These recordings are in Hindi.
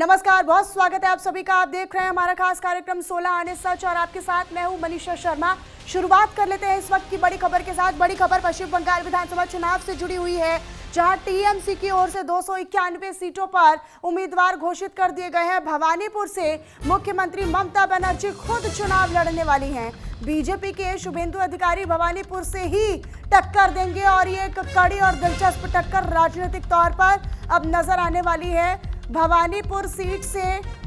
नमस्कार, बहुत स्वागत है आप सभी का। आप देख रहे हैं हमारा खास कार्यक्रम 16 आने सच और आपके साथ मैं हूं मनीषा शर्मा। शुरुआत कर लेते हैं इस वक्त की बड़ी खबर के साथ। बड़ी खबर पश्चिम बंगाल विधानसभा चुनाव से जुड़ी हुई है, जहां टीएमसी की ओर से 291 सीटों पर उम्मीदवार घोषित कर दिए गए हैं। भवानीपुर से मुख्यमंत्री ममता बनर्जी खुद चुनाव लड़ने वाली हैं। बीजेपी के शुभेंदु अधिकारी भवानीपुर से ही टक्कर देंगे और ये एक कड़ी और दिलचस्प टक्कर राजनीतिक तौर पर अब नजर आने वाली है। भवानीपुर सीट से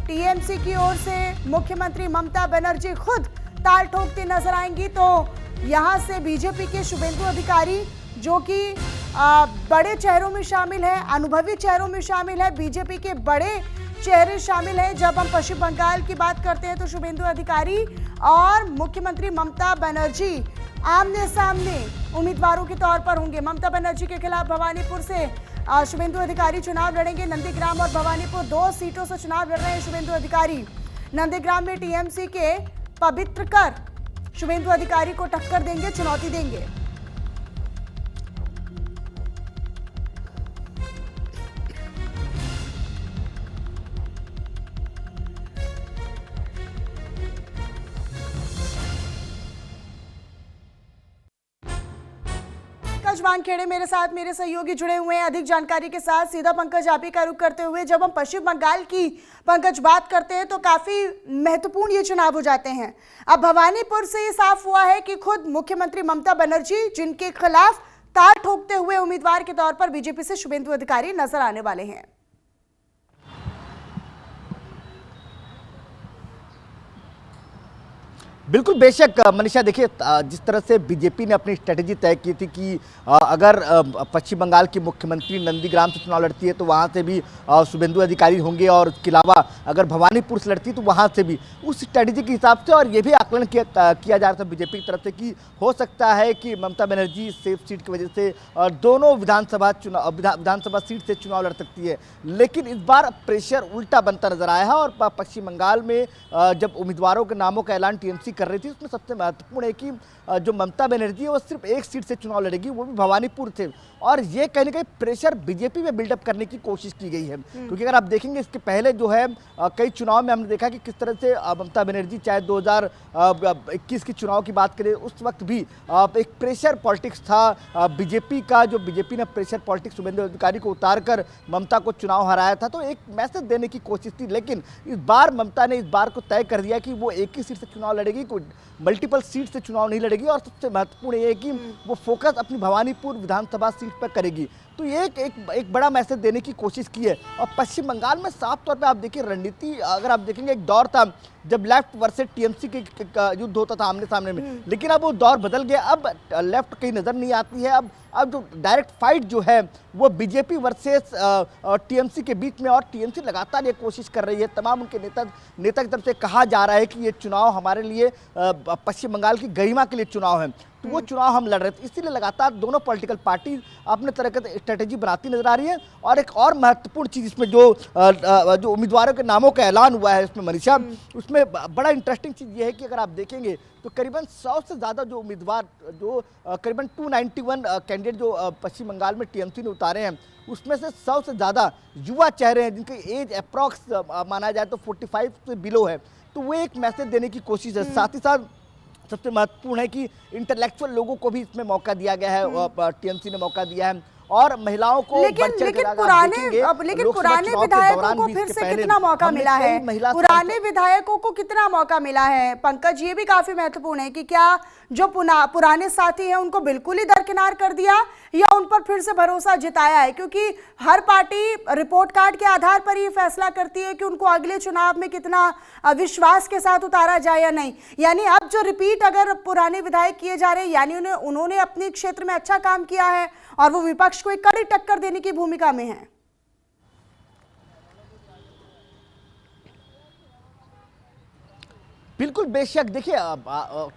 टीएमसी की ओर से मुख्यमंत्री ममता बनर्जी खुद ताल ठोकती नजर आएंगी, तो यहां से बीजेपी के शुभेंदु अधिकारी जो कि बड़े चेहरों में शामिल है, अनुभवी चेहरों में शामिल है, बीजेपी के बड़े चेहरे शामिल हैं। जब हम पश्चिम बंगाल की बात करते हैं तो शुभेंदु अधिकारी और मुख्यमंत्री ममता बनर्जी आमने सामने उम्मीदवारों के तौर पर होंगे। ममता बनर्जी के खिलाफ भवानीपुर से शुभेंदु अधिकारी चुनाव लड़ेंगे। नंदीग्राम और भवानीपुर 2 सीटों से चुनाव लड़ रहे हैं शुभेंदु अधिकारी। नंदीग्राम में टीएमसी के पवित्र कर शुभेंदु अधिकारी को टक्कर देंगे, चुनौती देंगे। वानखेड़े मेरे साथ मेरे सहयोगी जुड़े हुए हैं अधिक जानकारी के साथ। सीधा पंकज आप ही का रुख करते हुए, जब हम पश्चिम बंगाल की पंकज बात करते हैं तो काफी महत्वपूर्ण ये चुनाव हो जाते हैं। अब भवानीपुर से ये साफ हुआ है कि खुद मुख्यमंत्री ममता बनर्जी, जिनके खिलाफ ताल ठोकते हुए उम्मीदवार के तौर पर बीजेपी से शुभेंदु अधिकारी नजर आने वाले हैं। बिल्कुल, बेशक मनीषा, देखिए जिस तरह से बीजेपी ने अपनी स्ट्रेटेजी तय की थी कि अगर पश्चिम बंगाल की मुख्यमंत्री नंदीग्राम से चुनाव लड़ती है तो वहाँ से भी शुभेंदु अधिकारी होंगे, और इसके अलावा अगर भवानीपुर से लड़ती है तो वहाँ से भी, उस स्ट्रेटेजी के हिसाब से। और ये भी आकलन किया जा रहा था बीजेपी की तरफ से कि हो सकता है कि ममता बनर्जी सेफ सीट की वजह से दोनों विधानसभा सीट से चुनाव लड़ सकती है। लेकिन इस बार प्रेशर उल्टा बनता नजर आया है, और पश्चिम बंगाल में जब उम्मीदवारों के नामों का ऐलान टीएमसी कर रही थी, उसमें सबसे महत्वपूर्ण है कि जो ममता बनर्जी है वो सिर्फ एक सीट से चुनाव लड़ेगी, वो भी भवानीपुर से। और ये कहीं ना कहीं प्रेशर बीजेपी में बिल्डअप करने की कोशिश की गई है, क्योंकि अगर आप देखेंगे इसके पहले जो है कई चुनाव में हमने देखा कि किस तरह से ममता बनर्जी, चाहे 2021 के चुनाव की बात करें, उस वक्त भी एक प्रेशर पॉलिटिक्स था बीजेपी का, जो बीजेपी ने प्रेशर पॉलिटिक्स शुभेंदु अधिकारी को उतार कर ममता को चुनाव हराया था, तो एक मैसेज देने की कोशिश थी। लेकिन इस बार ममता ने इस बार को तय कर दिया कि वो एक ही सीट से चुनाव लड़ेगी, कोई मल्टीपल सीट से चुनाव नहीं लड़ेगी, और सबसे महत्वपूर्ण ये है कि वो फोकस अपनी भवानीपुर विधानसभा सीट पर करेगी। तो ये एक बड़ा मैसेज देने की कोशिश की है। और पश्चिम बंगाल में साफ तौर पे आप देखिए रणनीति, अगर आप देखेंगे एक दौर था जब लेफ्ट वर्सेस टीएमसी के युद्ध होता था आमने सामने में, लेकिन अब वो दौर बदल गया। अब लेफ्ट कहीं नजर नहीं आती है। अब जो डायरेक्ट फाइट जो है वो बीजेपी वर्सेस टीएमसी के बीच में, और टीएमसी लगातार ये कोशिश कर रही है, तमाम उनके नेता की तरफ से कहा जा रहा है कि ये चुनाव हमारे लिए पश्चिम बंगाल की गरिमा के लिए चुनाव है, तो वो चुनाव हम लड़ रहे थे। इसीलिए लगातार दोनों पॉलिटिकल पार्टी अपने तरह की स्ट्रेटेजी बनाती नजर आ रही है। और एक और महत्वपूर्ण चीज इसमें जो उम्मीदवारों के नामों का ऐलान हुआ है इसमें मनीषा, उसमें बड़ा इंटरेस्टिंग चीज ये है कि अगर आप देखेंगे तो करीबन 100 से ज़्यादा जो उम्मीदवार, जो करीबन 291 कैंडिडेट जो पश्चिम बंगाल में टीएमसी ने उतारे हैं, उसमें से 100 से ज़्यादा युवा चेहरे हैं जिनकी एज अप्रॉक्स माना जाए तो 45 से बिलो है। तो वो एक मैसेज देने की कोशिश है। साथ ही साथ सबसे महत्वपूर्ण है कि इंटेलेक्चुअल लोगों को भी इसमें मौका दिया गया है, टीएमसी ने मौका दिया है, और महिलाओं को लेकिन पुराने विधायकों को फिर से कितना मौका मिला है? पुराने विधायकों को कितना मौका मिला है पंकज? ये भी काफी महत्वपूर्ण है कि क्या जो पुराने साथी हैं उनको बिल्कुल ही दरकिनार कर दिया या उन पर फिर से भरोसा जिताया है? क्योंकि हर पार्टी रिपोर्ट कार्ड के आधार पर ही फैसला करती है कि उनको अगले चुनाव में कितना विश्वास के साथ उतारा जाए या नहीं। यानी अब जो रिपीट अगर पुराने विधायक किए जा रहे हैं, यानी उन्होंने अपने क्षेत्र में अच्छा काम किया है और वो विपक्ष को एक कड़ी टक्कर देने की भूमिका में है। बिल्कुल बेशक देखिए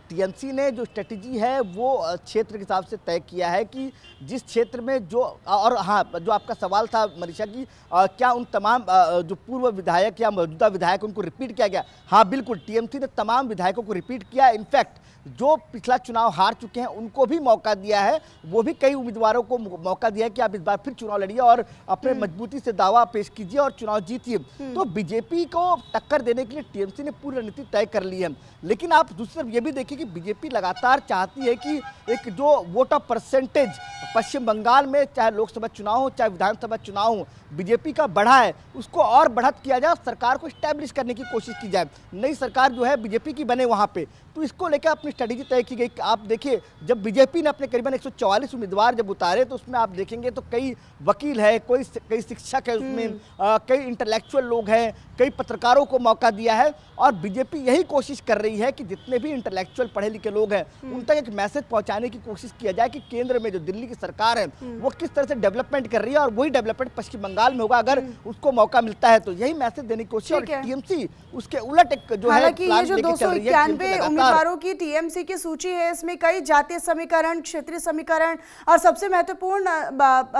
टीएमसी ने जो स्ट्रेटेजी है वो क्षेत्र के हिसाब से तय किया है कि जिस क्षेत्र में जो और हाँ जो आपका सवाल था मनीषा की क्या उन तमाम जो पूर्व विधायक या मौजूदा विधायक उनको रिपीट किया गया। हाँ बिल्कुल टीएमसी ने तमाम विधायकों को रिपीट किया। इनफैक्ट जो पिछला चुनाव हार चुके हैं उनको भी मौका दिया है, वो भी कई उम्मीदवारों को मौका दिया है कि आप इस बार फिर चुनाव लड़िए और अपने मजबूती से दावा पेश कीजिए और चुनाव जीतिए। तो बीजेपी को टक्कर देने के लिए टीएमसी ने पूरी रणनीति तय कर ली है। लेकिन आप दूसरी तरफ ये भी देखिए कि बीजेपी लगातार चाहती है कि एक जो वोट ऑफ परसेंटेज पश्चिम बंगाल में चाहे लोकसभा चुनाव हो चाहे विधानसभा चुनाव हो बीजेपी का बढ़ा है उसको और बढ़त किया जाए, सरकार को स्टैब्लिश करने की कोशिश की जाए, नई सरकार जो है बीजेपी की बने वहाँ पे। तो इसको लेकर अपनी स्ट्रेटेजी तय की गई। आप देखिए जब बीजेपी ने अपने करीबन 144 उम्मीदवार जब उतारे तो उसमें आप देखेंगे तो कई वकील है, कई शिक्षक है उसमें, कई इंटेलेक्चुअल लोग हैं, कई पत्रकारों को मौका दिया है और बीजेपी यही कोशिश कर रही है कि जितने भी इंटेलेक्चुअल पढ़े लिखे लोग हैं उन तक एक मैसेज पहुंचाने की कोशिश किया जाए कि केंद्र में जो दिल्ली की सरकार है वो किस तरह से डेवलपमेंट कर रही है और वही डेवलपमेंट पश्चिम बंगाल में होगा अगर उसको मौका मिलता है। तो यही मैसेज देने की कोशिश और टीएमसी उसके उलट एक जो है ये जो 291 उम्मीदवारों की टीएमसी की सूची है इसमें कई जातीय समीकरण, क्षेत्रीय समीकरण और सबसे महत्वपूर्ण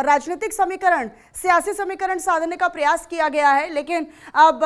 राजनीतिक समीकरण, सियासी समीकरण साधने का प्रयास किया गया है। लेकिन अब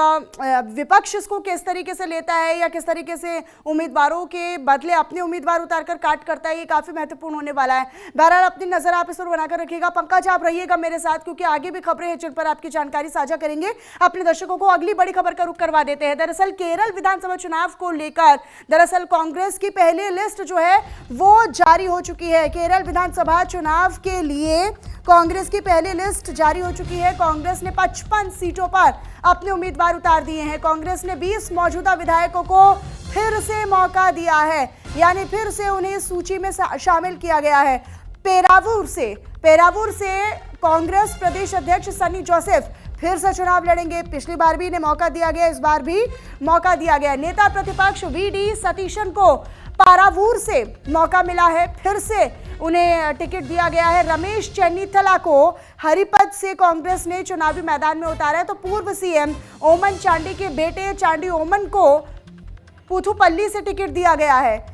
विपक्ष इसको किस तरीके से लेता है या किस तरीके से उम्मीदवारों के बदले अपने उम्मीदवार उतारकर काट करता है, ये काफी महत्वपूर्ण होने वाला है। बहरहाल अपनी नजर आप इस पर बनाकर रखिएगा। पंकज आप रहिएगा मेरे साथ क्योंकि आगे भी खबरें हैं जिन पर आपकी जानकारी साझा करेंगे। अपने दर्शकों को अगली बड़ी खबर का रुख करवा देते हैं। दरअसल केरल विधानसभा चुनाव को लेकर दरअसल कांग्रेस की पहली लिस्ट जो है वो जारी हो चुकी है। केरल विधानसभा चुनाव के लिए कांग्रेस की पहली लिस्ट जारी हो चुकी है। कांग्रेस ने 55 सीटों पर अपने उम्मीदवार उतार दिए हैं। कांग्रेस ने 20 मौजूदा विधायकों को फिर से मौका दिया है, यानी फिर से उन्हें सूची में शामिल किया गया है। पेरावूर से कांग्रेस प्रदेश अध्यक्ष सनी जोसेफ फिर से चुनाव लड़ेंगे। पिछली बार भी इन्हें मौका दिया गया, इस बार भी मौका दिया गया। नेता प्रतिपक्ष वीडी सतीशन को पारावूर से मौका मिला है, फिर से उन्हें टिकट दिया गया है। रमेश चेन्नीथला को हरिपद से कांग्रेस ने चुनावी मैदान में उतारा है। तो पूर्व सीएम ओमन चांडी के बेटे चांडी ओमन को पुथुपल्ली से टिकट दिया गया है।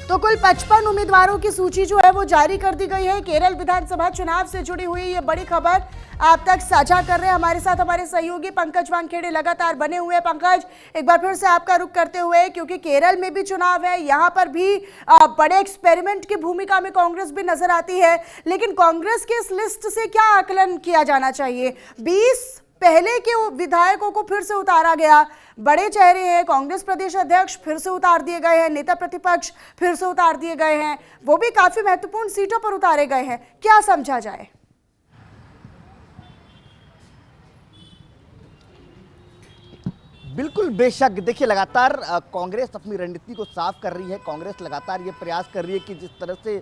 तो कुल 55 उम्मीदवारों की सूची जो है वो जारी कर दी गई है। केरल विधानसभा चुनाव से जुड़ी हुई ये बड़ी खबर आप तक साझा कर रहे हैं। हमारे साथ हमारे सहयोगी पंकज वानखेड़े लगातार बने हुए हैं। पंकज, एक बार फिर से आपका रुख करते हुए, क्योंकि केरल में भी चुनाव है, यहाँ पर भी बड़े एक्सपेरिमेंट की भूमिका में कांग्रेस भी नजर आती है, लेकिन कांग्रेस की इस लिस्ट से क्या आकलन किया जाना चाहिए? 20 पहले के विधायकों को फिर से उतारा गया, बड़े चेहरे हैं, कांग्रेस प्रदेश अध्यक्ष फिर से उतार दिए गए हैं, नेता प्रतिपक्ष फिर से उतार दिए गए हैं, वो भी काफी महत्वपूर्ण सीटों पर उतारे गए हैं। क्या समझा जाए? बिल्कुल बेशक देखिए लगातार कांग्रेस अपनी रणनीति को साफ कर रही है। कांग्रेस लगातार ये प्रयास कर रही है कि जिस तरह से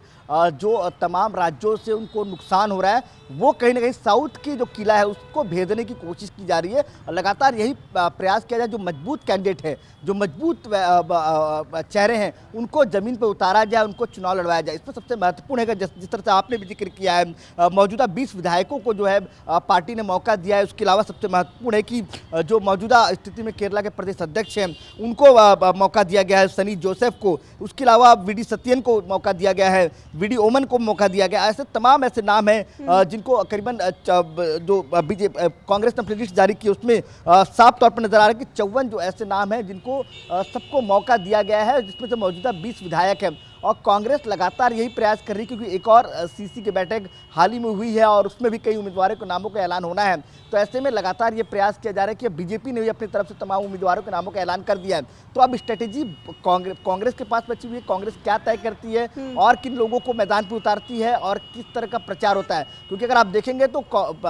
जो तमाम राज्यों से उनको नुकसान हो रहा है वो कहीं ना कहीं साउथ की जो किला है उसको भेजने की कोशिश की जा रही है। और लगातार यही प्रयास किया जाए, जो मजबूत कैंडिडेट है, जो मजबूत चेहरे हैं, उनको जमीन पर उतारा जाए, उनको चुनाव लड़वाया जाए। इसमें सबसे महत्वपूर्ण है कि जिस तरह से आपने भी जिक्र किया है, मौजूदा 20 विधायकों को जो है पार्टी ने मौका दिया है। उसके अलावा सबसे महत्वपूर्ण है कि जो मौजूदा स्थिति में केरला के प्रदेश अध्यक्ष हैं उनको मौका दिया गया है, सनी जोसेफ को। उसके अलावा वीडी सत्यन को मौका दिया गया है, वीडी ओमन को मौका दिया गया। ऐसे तमाम ऐसे नाम हैं जिनको करीबन जो बीजेपी कांग्रेस ने अपनी लिस्ट जारी की उसमें साफ तौर पर नजर आ रहा है कि 54 जो ऐसे नाम हैं जिनको सबको मौका दिया गया है, जिसमें से मौजूदा 20 विधायक हैं। और कांग्रेस लगातार यही प्रयास कर रही है क्योंकि एक और सीसी की बैठक हाल ही में हुई है और उसमें भी कई उम्मीदवारों के नामों का ऐलान होना है। तो ऐसे में लगातार ये प्रयास किया जा रहा है कि बीजेपी ने भी अपनी तरफ से तमाम उम्मीदवारों के नामों का ऐलान कर दिया है। तो अब स्ट्रेटेजी कांग्रेस के पास बची हुई है, कांग्रेस क्या तय करती है और किन लोगों को मैदान पर उतारती है और किस तरह का प्रचार होता है। क्योंकि अगर आप देखेंगे तो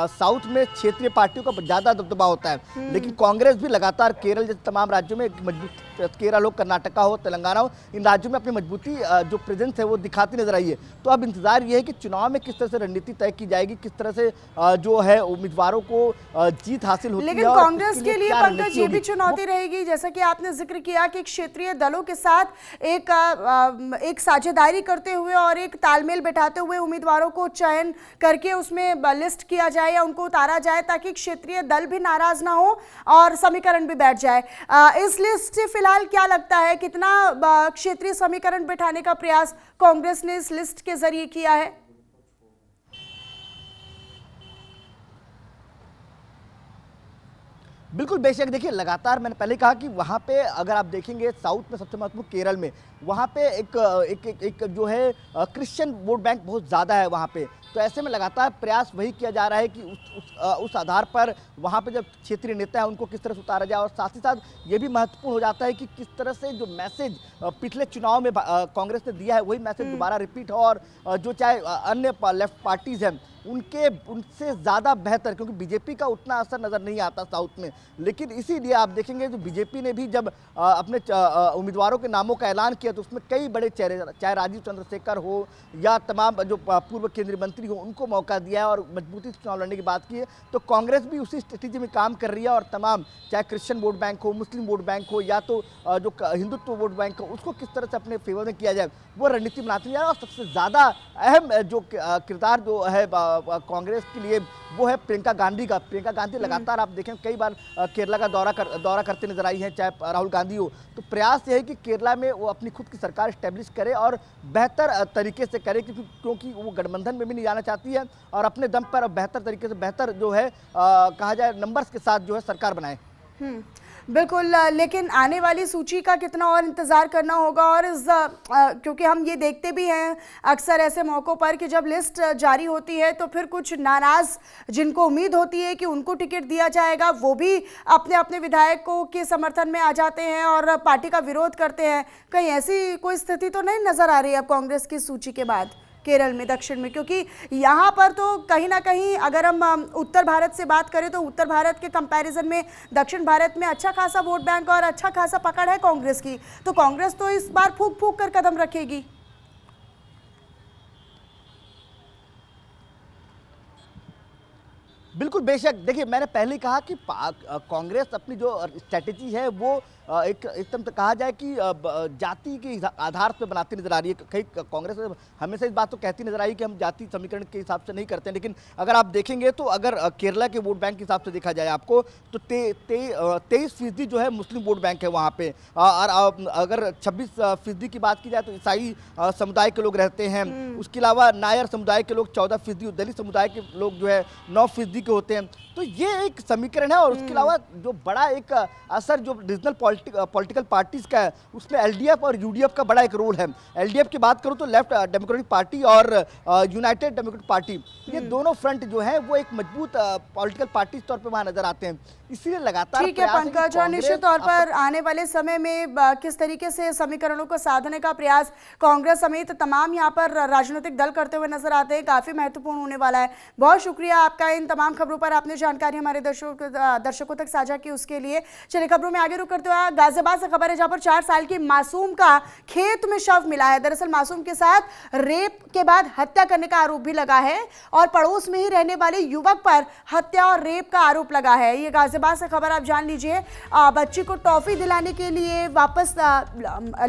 साउथ में क्षेत्रीय पार्टियों का ज़्यादा दबदबा होता है, लेकिन कांग्रेस भी लगातार केरल जैसे तमाम राज्यों में मजबूत, केरल हो, कर्नाटका हो, तेलंगाना हो, इन राज्यों में अपनी मजबूती जो प्रेजेंस है वो दिखाती नजर आई है। तो अब इंतजार ये है कि चुनाव में किस तरह से रणनीति तय की जाएगी, किस तरह से जो है उम्मीदवारों को जीत हासिल होती है। लेकिन कांग्रेस के लिए पंकज ये भी चुनौती रहेगी, जैसा कि आपने जिक्र किया कि क्षेत्रीय दलों के साथ एक साझेदारी करते हुए और एक तालमेल बैठाते हुए उम्मीदवारों को चयन करके उसमें लिस्ट किया जाए या उनको उतारा जाए ताकि क्षेत्रीय दल भी नाराज ना हो और समीकरण भी बैठ जाए। इस लिस्ट से फिलहाल क्या लगता है, कितना क्षेत्रीय समीकरण बिठाने का प्रयास कांग्रेस ने इस लिस्ट के जरिए किया है? बिल्कुल बेशक, देखिए लगातार मैंने पहले कहा कि वहाँ पे अगर आप देखेंगे साउथ में सबसे महत्वपूर्ण केरल में, वहाँ पे एक जो है क्रिश्चियन वोट बैंक बहुत ज़्यादा है वहाँ पे। तो ऐसे में लगातार प्रयास वही किया जा रहा है कि उस आधार पर वहाँ पे जब क्षेत्रीय नेता है उनको किस तरह से उतारा जाए, और साथ ही साथ ये भी महत्वपूर्ण हो जाता है कि किस तरह से जो मैसेज पिछले चुनाव में कांग्रेस ने दिया है वही मैसेज दोबारा रिपीट हो, और जो चाहे अन्य लेफ्ट पार्टीज हैं उनसे ज़्यादा बेहतर, क्योंकि बीजेपी का उतना असर नज़र नहीं आता साउथ में। लेकिन इसीलिए आप देखेंगे जो बीजेपी ने भी जब अपने उम्मीदवारों के नामों का ऐलान किया तो उसमें कई बड़े चेहरे, चाहे राजीव चंद्रशेखर हो या तमाम जो पूर्व केंद्रीय मंत्री हो, उनको मौका दिया है और मजबूती से चुनाव लड़ने की बात की है। तो कांग्रेस भी उसी स्ट्रेटेजी में काम कर रही है, और तमाम चाहे क्रिश्चियन वोट बैंक हो, मुस्लिम वोट बैंक हो, या तो जो हिंदुत्व वोट बैंक हो, उसको किस तरह से अपने फेवर में किया जाए वो रणनीति बनाती है। और सबसे ज़्यादा अहम जो किरदार जो है कांग्रेस के लिए वो है प्रियंका गांधी का। प्रियंका गांधी लगातार आप देखें कई बार केरला का दौरा करते नजर आई हैं, चाहे राहुल गांधी हो। तो प्रयास ये है कि केरला में वो अपनी खुद की सरकार स्टैब्लिश करे और बेहतर तरीके से करे, क्योंकि वो गठबंधन में भी नहीं जाना चाहती है और अपने दम पर बेहतर तरीके से, बेहतर जो है कहा जाए नंबर्स के साथ जो है सरकार बनाए। बिल्कुल, लेकिन आने वाली सूची का कितना और इंतज़ार करना होगा, और क्योंकि हम ये देखते भी हैं अक्सर ऐसे मौक़ों पर कि जब लिस्ट जारी होती है तो फिर कुछ नाराज़ जिनको उम्मीद होती है कि उनको टिकट दिया जाएगा वो भी अपने अपने विधायकों के समर्थन में आ जाते हैं और पार्टी का विरोध करते हैं। कहीं ऐसी कोई स्थिति तो नहीं नज़र आ रही है अब कांग्रेस की सूची के बाद केरल में, दक्षिण में? क्योंकि यहाँ पर तो कहीं ना कहीं अगर हम उत्तर भारत से बात करें तो उत्तर भारत के कंपैरिजन में दक्षिण भारत में अच्छा खासा वोट बैंक और अच्छा खासा पकड़ है कांग्रेस की। तो कांग्रेस तो इस बार फूंक फूंक कर कदम रखेगी। बिल्कुल बेशक, देखिए मैंने पहले ही कहा कि कांग्रेस अपनी जो स्ट्रैटेजी है वो एक एकदम तो कहा जाए कि जाति के आधार पर बनाती नजर आ रही है। कहीं कांग्रेस हमेशा इस बात तो कहती नजर आई कि हम जाति समीकरण के हिसाब से नहीं करते हैं, लेकिन अगर आप देखेंगे तो अगर केरला के वोट बैंक के हिसाब से देखा जाए आपको तो 23% जो है मुस्लिम वोट बैंक है वहाँ पे, और अगर 26% की बात की जाए तो ईसाई समुदाय के लोग रहते हैं। उसके अलावा नायर समुदाय के लोग 14%, दलित समुदाय के लोग जो है 9% के होते हैं। तो ये एक समीकरण है, और उसके अलावा जो बड़ा एक असर जो रीजनल पॉलिटिकल पार्टीज का है उसमें एलडीएफ और यूडीएफ का बड़ा एक रोल है। एलडीएफ की बात करूं तो लेफ्ट डेमोक्रेटिक पार्टी और यूनाइटेड डेमोक्रेटिक पार्टी, ये दोनों फ्रंट जो है वो एक मजबूत पॉलिटिकल पार्टी तौर पर वहां नजर आते हैं। इसीलिए लगातार ठीक है पंकज, और निश्चित तौर पर आने वाले समय में किस तरीके से समीकरणों को साधने का प्रयास कांग्रेस समेत तमाम यहाँ पर राजनीतिक दल करते हुए नजर आते हैं, काफी महत्वपूर्ण होने वाला है। बहुत शुक्रिया आपका इन तमाम खबरों पर आपने जानकारी हमारे दर्शकों तक साझा की उसके लिए। चलिए खबरों में आगे रुक करते हुए गाजियाबाद से खबर है जहां पर 4 साल की मासूम का खेत में शव मिला है। दरअसल मासूम के साथ रेप के बाद हत्या करने का आरोप भी लगा है और पड़ोस में ही रहने वाले युवक पर हत्या और रेप का आरोप लगा है। ये गाजियाबाद से खबर आप जान लीजिए। बच्ची को टॉफी दिलाने के लिए वापस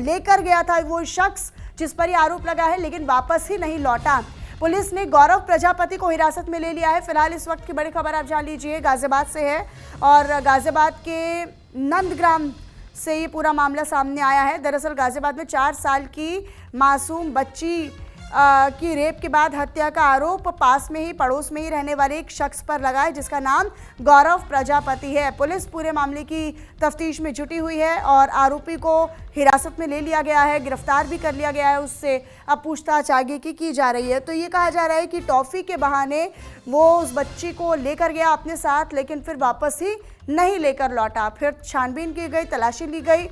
लेकर गया था वो शख्स जिस पर यह आरोप लगा है, लेकिन वापस ही नहीं लौटा। पुलिस ने गौरव प्रजापति को हिरासत में ले लिया है। फिलहाल इस वक्त की बड़ी खबर आप जान लीजिए गाजियाबाद से है, और गाजियाबाद के नंदग्राम से ये पूरा मामला सामने आया है। दरअसल गाजियाबाद में 4 साल की मासूम बच्ची की रेप के बाद हत्या का आरोप पास में ही पड़ोस में ही रहने वाले एक शख्स पर लगा है जिसका नाम गौरव प्रजापति है। पुलिस पूरे मामले की तफ्तीश में जुटी हुई है और आरोपी को हिरासत में ले लिया गया है, गिरफ्तार भी कर लिया गया है। उससे अब पूछताछ आगे की जा रही है। तो ये कहा जा रहा है कि टॉफ़ी के बहाने वो उस बच्ची को लेकर गया अपने साथ, लेकिन फिर वापस ही नहीं लेकर लौटा। फिर छानबीन की गई, तलाशी ली गई,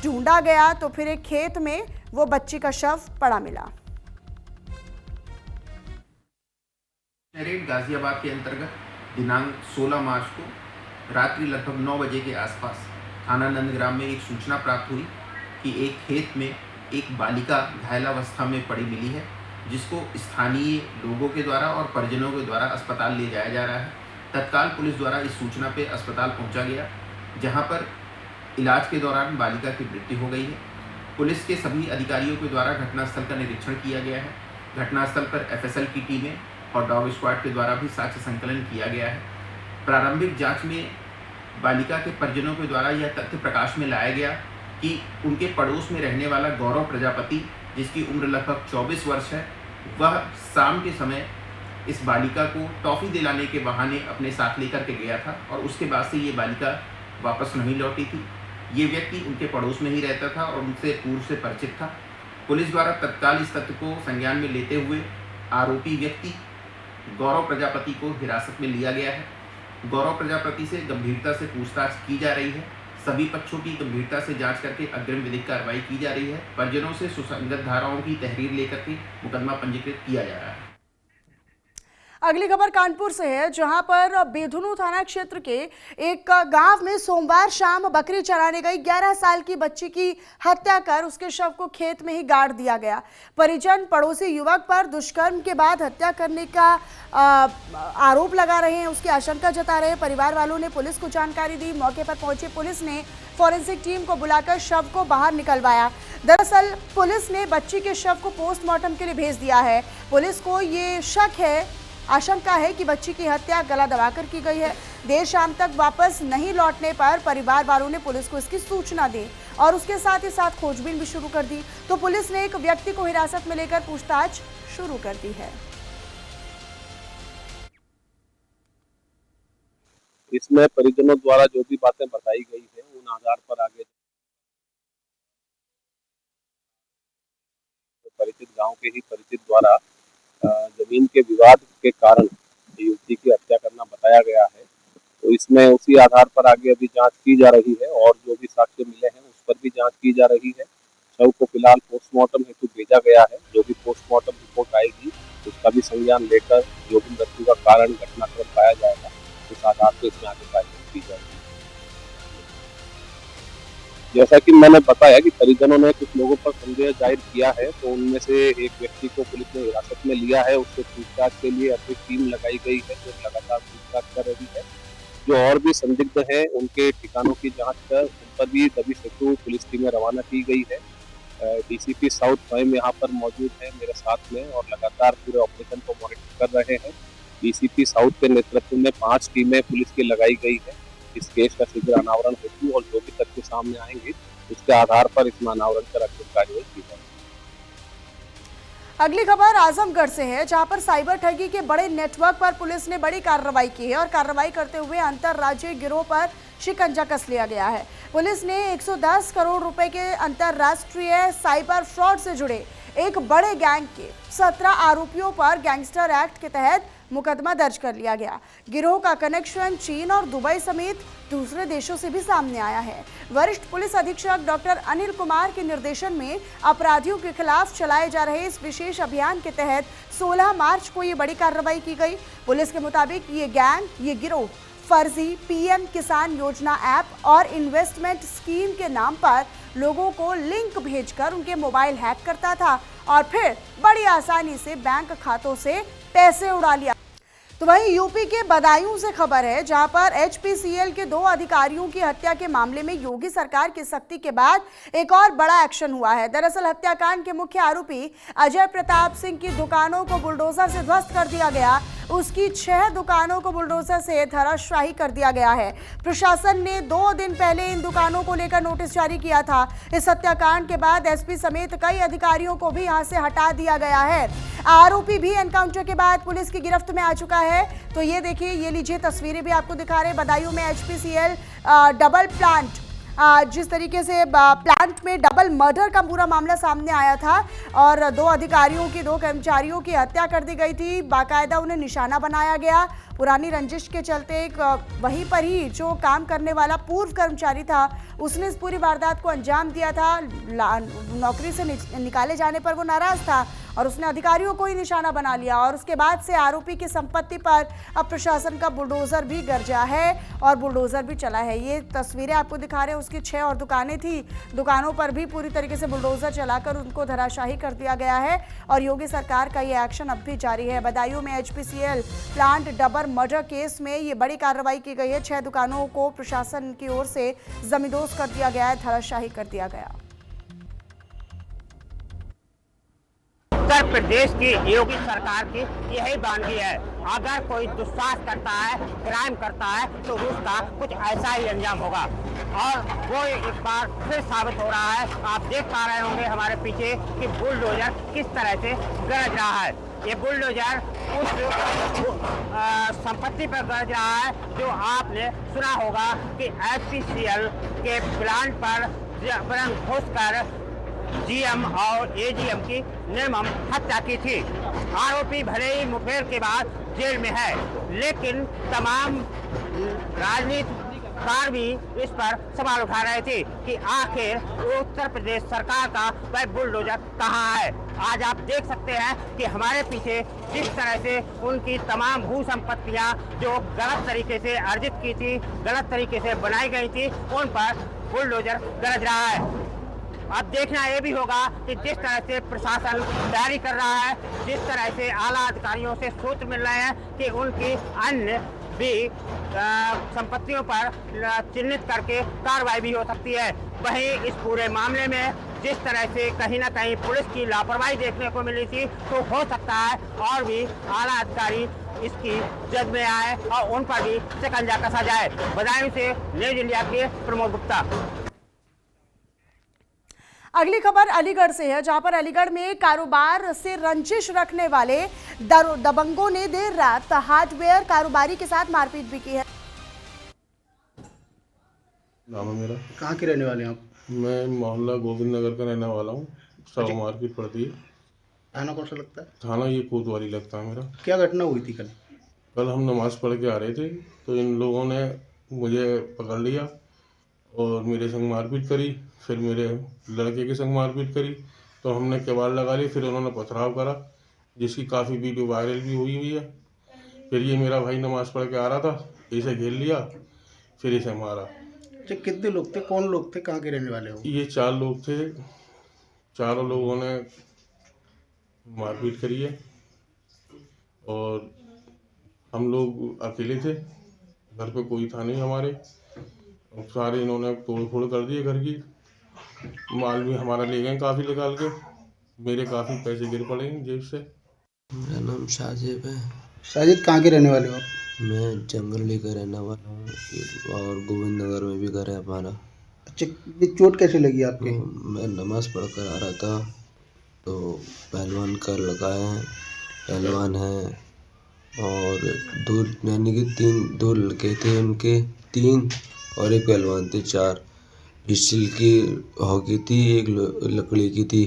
ढूंढा गया तो फिर एक खेत में वो बच्ची का शव पड़ा मिला। गाजियाबाद के अंतर्गत दिनांक 16 मार्च को रात्रि लगभग 9 बजे के आसपास थाना नंदग्राम में एक सूचना प्राप्त हुई कि एक खेत में एक बालिका घायलावस्था में पड़ी मिली है, जिसको स्थानीय लोगों के द्वारा और परिजनों के द्वारा अस्पताल ले जाया जा रहा है। तत्काल पुलिस द्वारा इस सूचना पे अस्पताल पहुंचा गया, जहां पर इलाज के दौरान बालिका की मृत्यु हो गई है। पुलिस के सभी अधिकारियों के द्वारा घटनास्थल का निरीक्षण किया गया है। घटनास्थल पर एफएसएल की टीमें और डॉग स्क्वाड के द्वारा भी साक्ष्य संकलन किया गया है। प्रारंभिक जांच में बालिका के परिजनों के द्वारा यह तथ्य प्रकाश में लाया गया कि उनके पड़ोस में रहने वाला गौरव प्रजापति, जिसकी उम्र लगभग 24 वर्ष है, वह शाम के समय इस बालिका को टॉफ़ी दिलाने के बहाने अपने साथ लेकर के गया था और उसके बाद से ये बालिका वापस नहीं लौटी थी। ये व्यक्ति उनके पड़ोस में ही रहता था और उनसे पूर्व से परिचित था। पुलिस द्वारा तत्काल इस तथ्य को संज्ञान में लेते हुए आरोपी व्यक्ति गौरव प्रजापति को हिरासत में लिया गया है। गौरव प्रजापति से गंभीरता से पूछताछ की जा रही है। सभी पक्षों की गंभीरता से जांच करके अग्रिम विधिक कार्रवाई की जा रही है। परिजनों से सुसंगत धाराओं की तहरीर लेकर के मुकदमा पंजीकृत किया जा रहा है। अगली खबर कानपुर से है, जहां पर बेधुनु थाना क्षेत्र के एक गांव में सोमवार शाम बकरी चराने गई 11 साल की बच्ची की हत्या कर उसके शव को खेत में ही गाड़ दिया गया। परिजन पड़ोसी युवक पर दुष्कर्म के बाद हत्या करने का आरोप लगा रहे हैं, उसकी आशंका जता रहे हैं। परिवार वालों ने पुलिस को जानकारी दी। मौके पर पहुंची पुलिस ने फॉरेंसिक टीम को बुलाकर शव को बाहर निकलवाया। दरअसल पुलिस ने बच्ची के शव को पोस्टमार्टम के लिए भेज दिया है। पुलिस को ये आशंका है कि बच्ची की हत्या गला दबाकर की गई है। देर शाम तक वापस नहीं लौटने पर परिवार वालों ने पुलिस को इसकी सूचना दी और उसके साथ ही साथ खोजबीन भी शुरू कर दी। तो पुलिस ने एक व्यक्ति को हिरासत में लेकर पूछताछ शुरू कर दी है। इसमें परिजनों द्वारा जो भी बातें बताई गई है उन आधार पर आगे परिचित गांव के ही परिचित द्वारा जमीन के विवाद के कारण युवती की हत्या करना बताया गया है। तो इसमें उसी आधार पर आगे अभी जांच की जा रही है और जो भी साक्ष्य मिले हैं उस पर भी जांच की जा रही है। शव को फिलहाल पोस्टमार्टम हेतु भेजा गया है। जो भी पोस्टमार्टम रिपोर्ट आएगी उसका भी संज्ञान लेकर जो भी मृत्यु का कारण घटनाक्रम पाया जाएगा उस आधार पर इसमें आगे कार्रवाई की जाएगी। जैसा कि मैंने बताया कि परिजनों ने कुछ लोगों पर संदेह जाहिर किया है, तो उनमें से एक व्यक्ति को पुलिस ने हिरासत में लिया है। उससे पूछताछ के लिए अतिरिक्त टीम लगाई गई है जो लगातार पूछताछ कर रही है। जो और भी संदिग्ध है उनके ठिकानों की जांच कर उन पर भी दबिश हेतु पुलिस टीमें रवाना की गई है। डीसीपी साउथ स्वयं यहाँ पर मौजूद है मेरे साथ में और लगातार पूरे ऑपरेशन को मॉनिटर कर रहे हैं। डीसीपी साउथ के नेतृत्व में 5 टीमें पुलिस की लगाई गई है इस केस का शीघ्र अनावरण हेतु और जो भी तथ्य सामने आएंगे उसके आधार पर इसमें अनावरण कर अग्रिम कार्रवाई की जाएगी। अगली खबर आजमगढ़ से है, जहां पर साइबर ठगी के बड़े नेटवर्क पर पुलिस ने बड़ी कार्रवाई की है और कार्रवाई करते हुए अंतरराज्यीय गिरोह पर शिकंजा कस लिया गया है। पुलिस ने 110 करोड़ रुपए के अंतरराष्ट्रीय साइबर फ्रॉड से जुड़े एक बड़े गैंग के 17 आरोपियों पर गैंगस्टर एक्ट के तहत मुकदमा दर्ज कर लिया गया। गिरोह का कनेक्शन चीन और दुबई समेत दूसरे देशों से भी सामने आया है। वरिष्ठ पुलिस अधीक्षक डॉक्टर अनिल कुमार के निर्देशन में अपराधियों के खिलाफ चलाए जा रहे इस विशेष अभियान के तहत 16 मार्च को ये बड़ी कार्रवाई की गई। पुलिस के मुताबिक ये गिरोह फर्जी पीएम किसान योजना ऐप और इन्वेस्टमेंट स्कीम के नाम पर लोगों को लिंक भेजकर उनके मोबाइल हैक करता था और फिर बड़ी आसानी से बैंक खातों से पैसे उड़ा लिया। तो वहीं यूपी के बदायूं से खबर है, जहां पर एचपीसीएल के 2 अधिकारियों की हत्या के मामले में योगी सरकार की सख्ती के बाद एक और बड़ा एक्शन हुआ है। दरअसल हत्याकांड के मुख्य आरोपी अजय प्रताप सिंह की दुकानों को बुलडोजर से ध्वस्त कर दिया गया। उसकी 6 दुकानों को बुलडोजर से धराशायी कर दिया गया है। प्रशासन ने 2 दिन पहले इन दुकानों को लेकर नोटिस जारी किया था। इस हत्याकांड के बाद एसपी समेत कई अधिकारियों को भी यहां से हटा दिया गया है। आरोपी भी एनकाउंटर के बाद पुलिस की गिरफ्त में आ चुका है। तो ये देखिए, ये लीजिए तस्वीरें भी आपको दिखा रहे हैं। बदायूं में एचपीसीएल डबल प्लांट, जिस तरीके से प्लांट में डबल मर्डर का पूरा मामला सामने आया था और 2 अधिकारियों की 2 कर्मचारियों की हत्या कर दी गई थी। बाकायदा उन्हें निशाना बनाया गया। पुरानी रंजिश के चलते वहीं पर ही जो काम करने वाला पूर्व कर्मचारी था उसने इस पूरी वारदात को अंजाम दिया था। नौकरी से निकाले जाने पर वो नाराज था और उसने अधिकारियों को ही निशाना बना लिया और उसके बाद से आरोपी की संपत्ति पर अब प्रशासन का बुलडोजर भी गरजा है और बुलडोजर भी चला है। ये तस्वीरें आपको दिखा रहे हैं, उसकी 6 और दुकानें थी। दुकानों पर भी पूरी तरीके से बुलडोजर चलाकर उनको धराशायी कर दिया गया है और योगी सरकार का ये एक्शन अब भी जारी है। बदायूं में HPCL plant double murder case में ये बड़ी कार्रवाई की गई है। 6 दुकानों को प्रशासन की ओर से जमींदोज कर दिया गया है, धराशायी कर दिया गया। उत्तर प्रदेश की योगी सरकार की यही बानगी है। अगर कोई दुस्साहस करता है, क्राइम करता है, तो उसका कुछ ऐसा ही अंजाम होगा। और वो एक बार फिर साबित हो रहा है। आप देख पा रहे होंगे हमारे पीछे कि बुलडोजर किस तरह से गरज रहा है। ये बुलडोजर उस संपत्ति पर गरज रहा है जो आपने सुना होगा कि HPCL के प्लांट पर जबरन घुसकर GM और AGM की निर्मम हत्या की थी। आरोपी भले ही मुठभेड़ के बाद जेल में है, लेकिन तमाम राजनीतिकार भी इस पर सवाल उठा रहे थे कि आखिर उत्तर प्रदेश सरकार का वह बुलडोजर कहाँ है। आज आप देख सकते हैं कि हमारे पीछे जिस तरह से उनकी तमाम भू संपत्तियां जो गलत तरीके से अर्जित की थी, गलत तरीके से बनाई गई थी, उन पर बुलडोजर गरज रहा है। अब देखना ये भी होगा कि जिस तरह से प्रशासन तैयारी कर रहा है, जिस तरह से आला अधिकारियों से सूत्र मिल रहे हैं कि उनकी अन्य भी संपत्तियों पर चिन्हित करके कार्रवाई भी हो सकती है। वहीं इस पूरे मामले में जिस तरह से कहीं ना कहीं पुलिस की लापरवाही देखने को मिली थी, तो हो सकता है और भी आला अधिकारी इसकी जद में आए और उन पर भी शिकंजा कसा जाए। बदायूं से न्यूज इंडिया के प्रमोद गुप्ता। अगली खबर अलीगढ़ से है, जहां पर अलीगढ़ में कारोबार से रंजिश रखने वाले दबंगों ने देर रात हार्डवेयर कारोबारी के साथ मारपीट भी की है। नाम है मेरा। कहाँ के रहने वाले हैं आप? मैं मोहल्ला गोविंद नगर का रहने वाला हूँ। सब मार्केट पड़ती है। थाना कौन सा लगता है? थाना ये कोतवाली लगता है मेरा। क्या घटना हुई थी कल? कल हम नमाज़ पढ़ के आ रहे थे तो इन लोगों ने मुझे पकड़ लिया और मेरे संग मारपीट करी। फिर मेरे लड़के के संग मारपीट करी तो हमने किवाड़ लगा ली। फिर उन्होंने पथराव करा, जिसकी काफ़ी वीडियो वायरल भी हुई है। फिर ये मेरा भाई नमाज़ पढ़ के आ रहा था, इसे घेर लिया, फिर इसे मारा। अच्छा, कितने लोग थे? कौन लोग थे? कहाँ के रहने वाले हो? ये 4 लोग थे। चारों लोगों ने मारपीट करी है और हम लोग अकेले थे, घर पे कोई था नहीं हमारे। सारे इन्होंने तोड़ फोड़ कर दिए घर की। माल भी हमारा ले गए काफ़ी निकाल के। मेरे काफ़ी पैसे गिर पड़े जेब से। मेरा नाम शाजिब है। साजिद, कहाँ के रहने वाले हो आप? मैं जंगली का रहने वाला हूँ और गोविंद नगर में भी घर है हमारा। अच्छा, ये चोट कैसे लगी आपके? तो मैं नमाज़ पढ़ कर आ रहा था तो पहलवान का लगा है, पहलवान है और दो लड़के थे, उनके 3 और एक पहलवान थे 4। स्टील की हॉकी थी, एक लकड़ी की थी।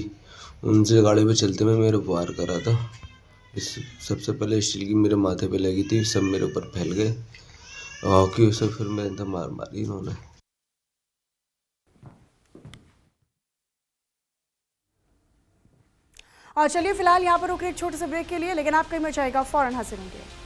उनसे गाड़ी पे चलते में मेरे वार करा था। सबसे पहले स्टील की मेरे माथे पे लगी थी, सब मेरे ऊपर फैल गए। हॉकी से फिर मेरे अंदर मार मारी इन्होंने। और चलिए फिलहाल यहाँ पर रुके एक छोटे से ब्रेक के लिए, लेकिन आप कहीं में जाएगा फौरन हाजिर होंगे।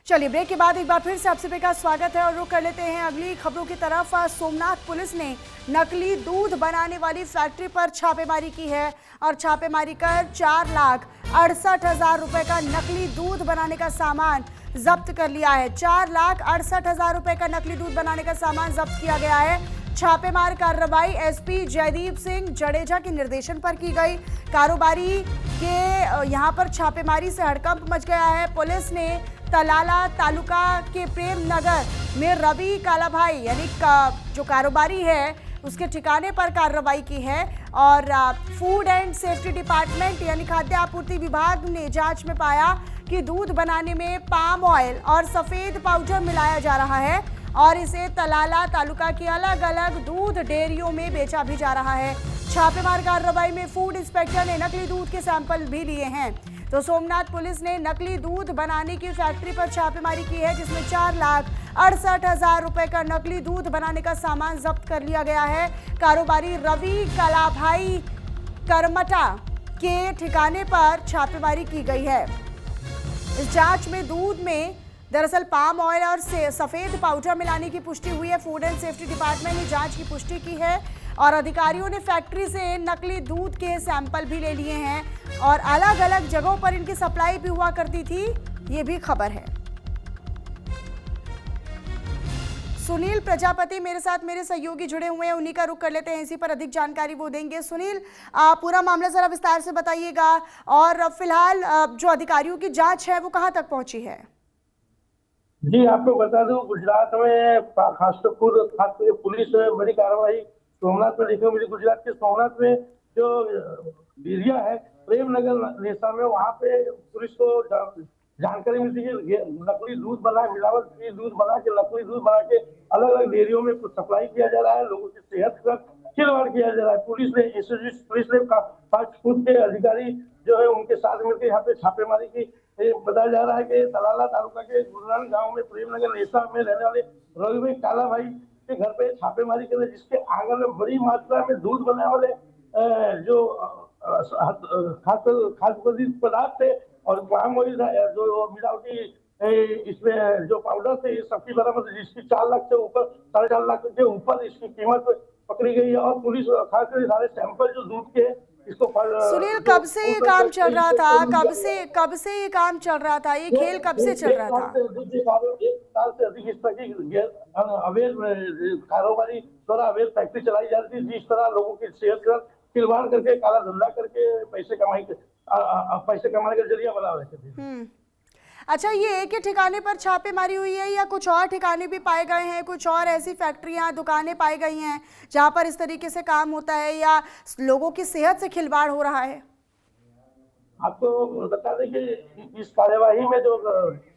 चलिए ब्रेक के बाद एक बार फिर से आप सभी का स्वागत है और रुक कर लेते हैं अगली खबरों की तरफ। सोमनाथ पुलिस ने नकली दूध बनाने वाली फैक्ट्री पर छापेमारी की है और छापेमारी कर 4,68,000 रुपए का नकली दूध बनाने का सामान जब्त कर लिया है। 4,68,000 रुपए का नकली दूध बनाने का सामान जब्त किया गया है। छापेमार कार्रवाई एसपी जयदीप सिंह जडेजा के निर्देशन पर की गई। कारोबारी के यहां पर छापेमारी से हड़कंप मच गया है। पुलिस ने तलाला तालुका के प्रेम नगर में रवि कालाभाई यानी जो कारोबारी है उसके ठिकाने पर कार्रवाई की है और फूड एंड सेफ्टी डिपार्टमेंट यानी खाद्य आपूर्ति विभाग ने जांच में पाया कि दूध बनाने में पाम ऑयल और सफेद पाउडर मिलाया जा रहा है और इसे तलाला तालुका की अलग अलग दूध डेयरियों में बेचा भी जा रहा है। छापेमार कार्रवाई में फूड इंस्पेक्टर ने नकली दूध के सैंपल भी लिए हैं। तो सोमनाथ पुलिस ने नकली दूध बनाने की फैक्ट्री पर छापेमारी की है, जिसमें 4,68,000 रुपए का नकली दूध बनाने का सामान जब्त कर लिया गया है। कारोबारी रवि कालाभाई करमटा के ठिकाने पर छापेमारी की गई है। इस जांच में दूध में दरअसल पाम ऑयल और सफेद पाउडर मिलाने की पुष्टि हुई है। फूड एंड सेफ्टी डिपार्टमेंट ने जांच की पुष्टि की है और अधिकारियों ने फैक्ट्री से नकली दूध के सैंपल भी ले लिए हैं और अलग अलग जगहों पर इनकी सप्लाई भी हुआ करती थी, ये भी खबर है। सुनील प्रजापति मेरे साथ मेरे सहयोगी जुड़े हुए हैं, उन्हीं का रुख कर लेते हैं, इसी पर अधिक जानकारी वो देंगे। सुनील, पूरा मामला जरा विस्तार से बताइएगा और फिलहाल जो अधिकारियों की जांच है वो कहां तक पहुंची है? जी, आपको बता दूं, गुजरात में खासकर पुलिस बड़ी कार्रवाई सोमनाथ में देखने मिली। गुजरात के सोमनाथ में जो एरिया है प्रेमनगर नेसा में, वहाँ पे पुलिस को जानकारी मिलती है कि नकली दूध बना, मिलावटी दूध बना के, नकली दूध बना के अलग अलग डेयरियों में सप्लाई किया जा रहा है, लोगों की सेहत का खिलवाड़ किया जा रहा है। पुलिस ने फास्ट फूड के अधिकारी जो है उनके साथ मिलकर यहाँ पे छापेमारी की। बताया जा रहा है कि तलाला तालुका के गुरनान गांव में प्रेमनगर नेसा में रहने वाले रवि भाई काला भाई के घर पे छापेमारी करें, जिसके आंगन में बड़ी मात्रा में दूध बनाने वाले जो खाद्य पदार्थ थे और पाम ऑयल जो मिलावटी इसमें जो पाउडर थे, इस सबकी बरामद, जिसकी 4 लाख से ऊपर, 4.5 लाख के ऊपर इसकी कीमत पकड़ी गई है। और पुलिस खासकर सारे सैंपल जो दूध के इसको सुनील, कब से ये काम चल रहा था? कब से ये काम चल रहा था? ये खेल कब से चल रहा था? 1 साल से अधिक इस तरह की अवैध कारोबारी द्वारा अवैध फैक्ट्री चलाई जा रही थी, जिस तरह लोगों की सेहत का खिलवाड़ करके, काला धंधा करके पैसे कमाने का जरिया बना रहे थे। अच्छा, ये एक ही ठिकाने पर छापेमारी हुई है या कुछ और ठिकाने भी पाए गए हैं? कुछ और ऐसी फैक्ट्रियां, दुकानें पाई गई हैं जहां पर इस तरीके से काम होता है या लोगों की सेहत से खिलवाड़ हो रहा है? आपको बता दें कि इस कार्यवाही में जो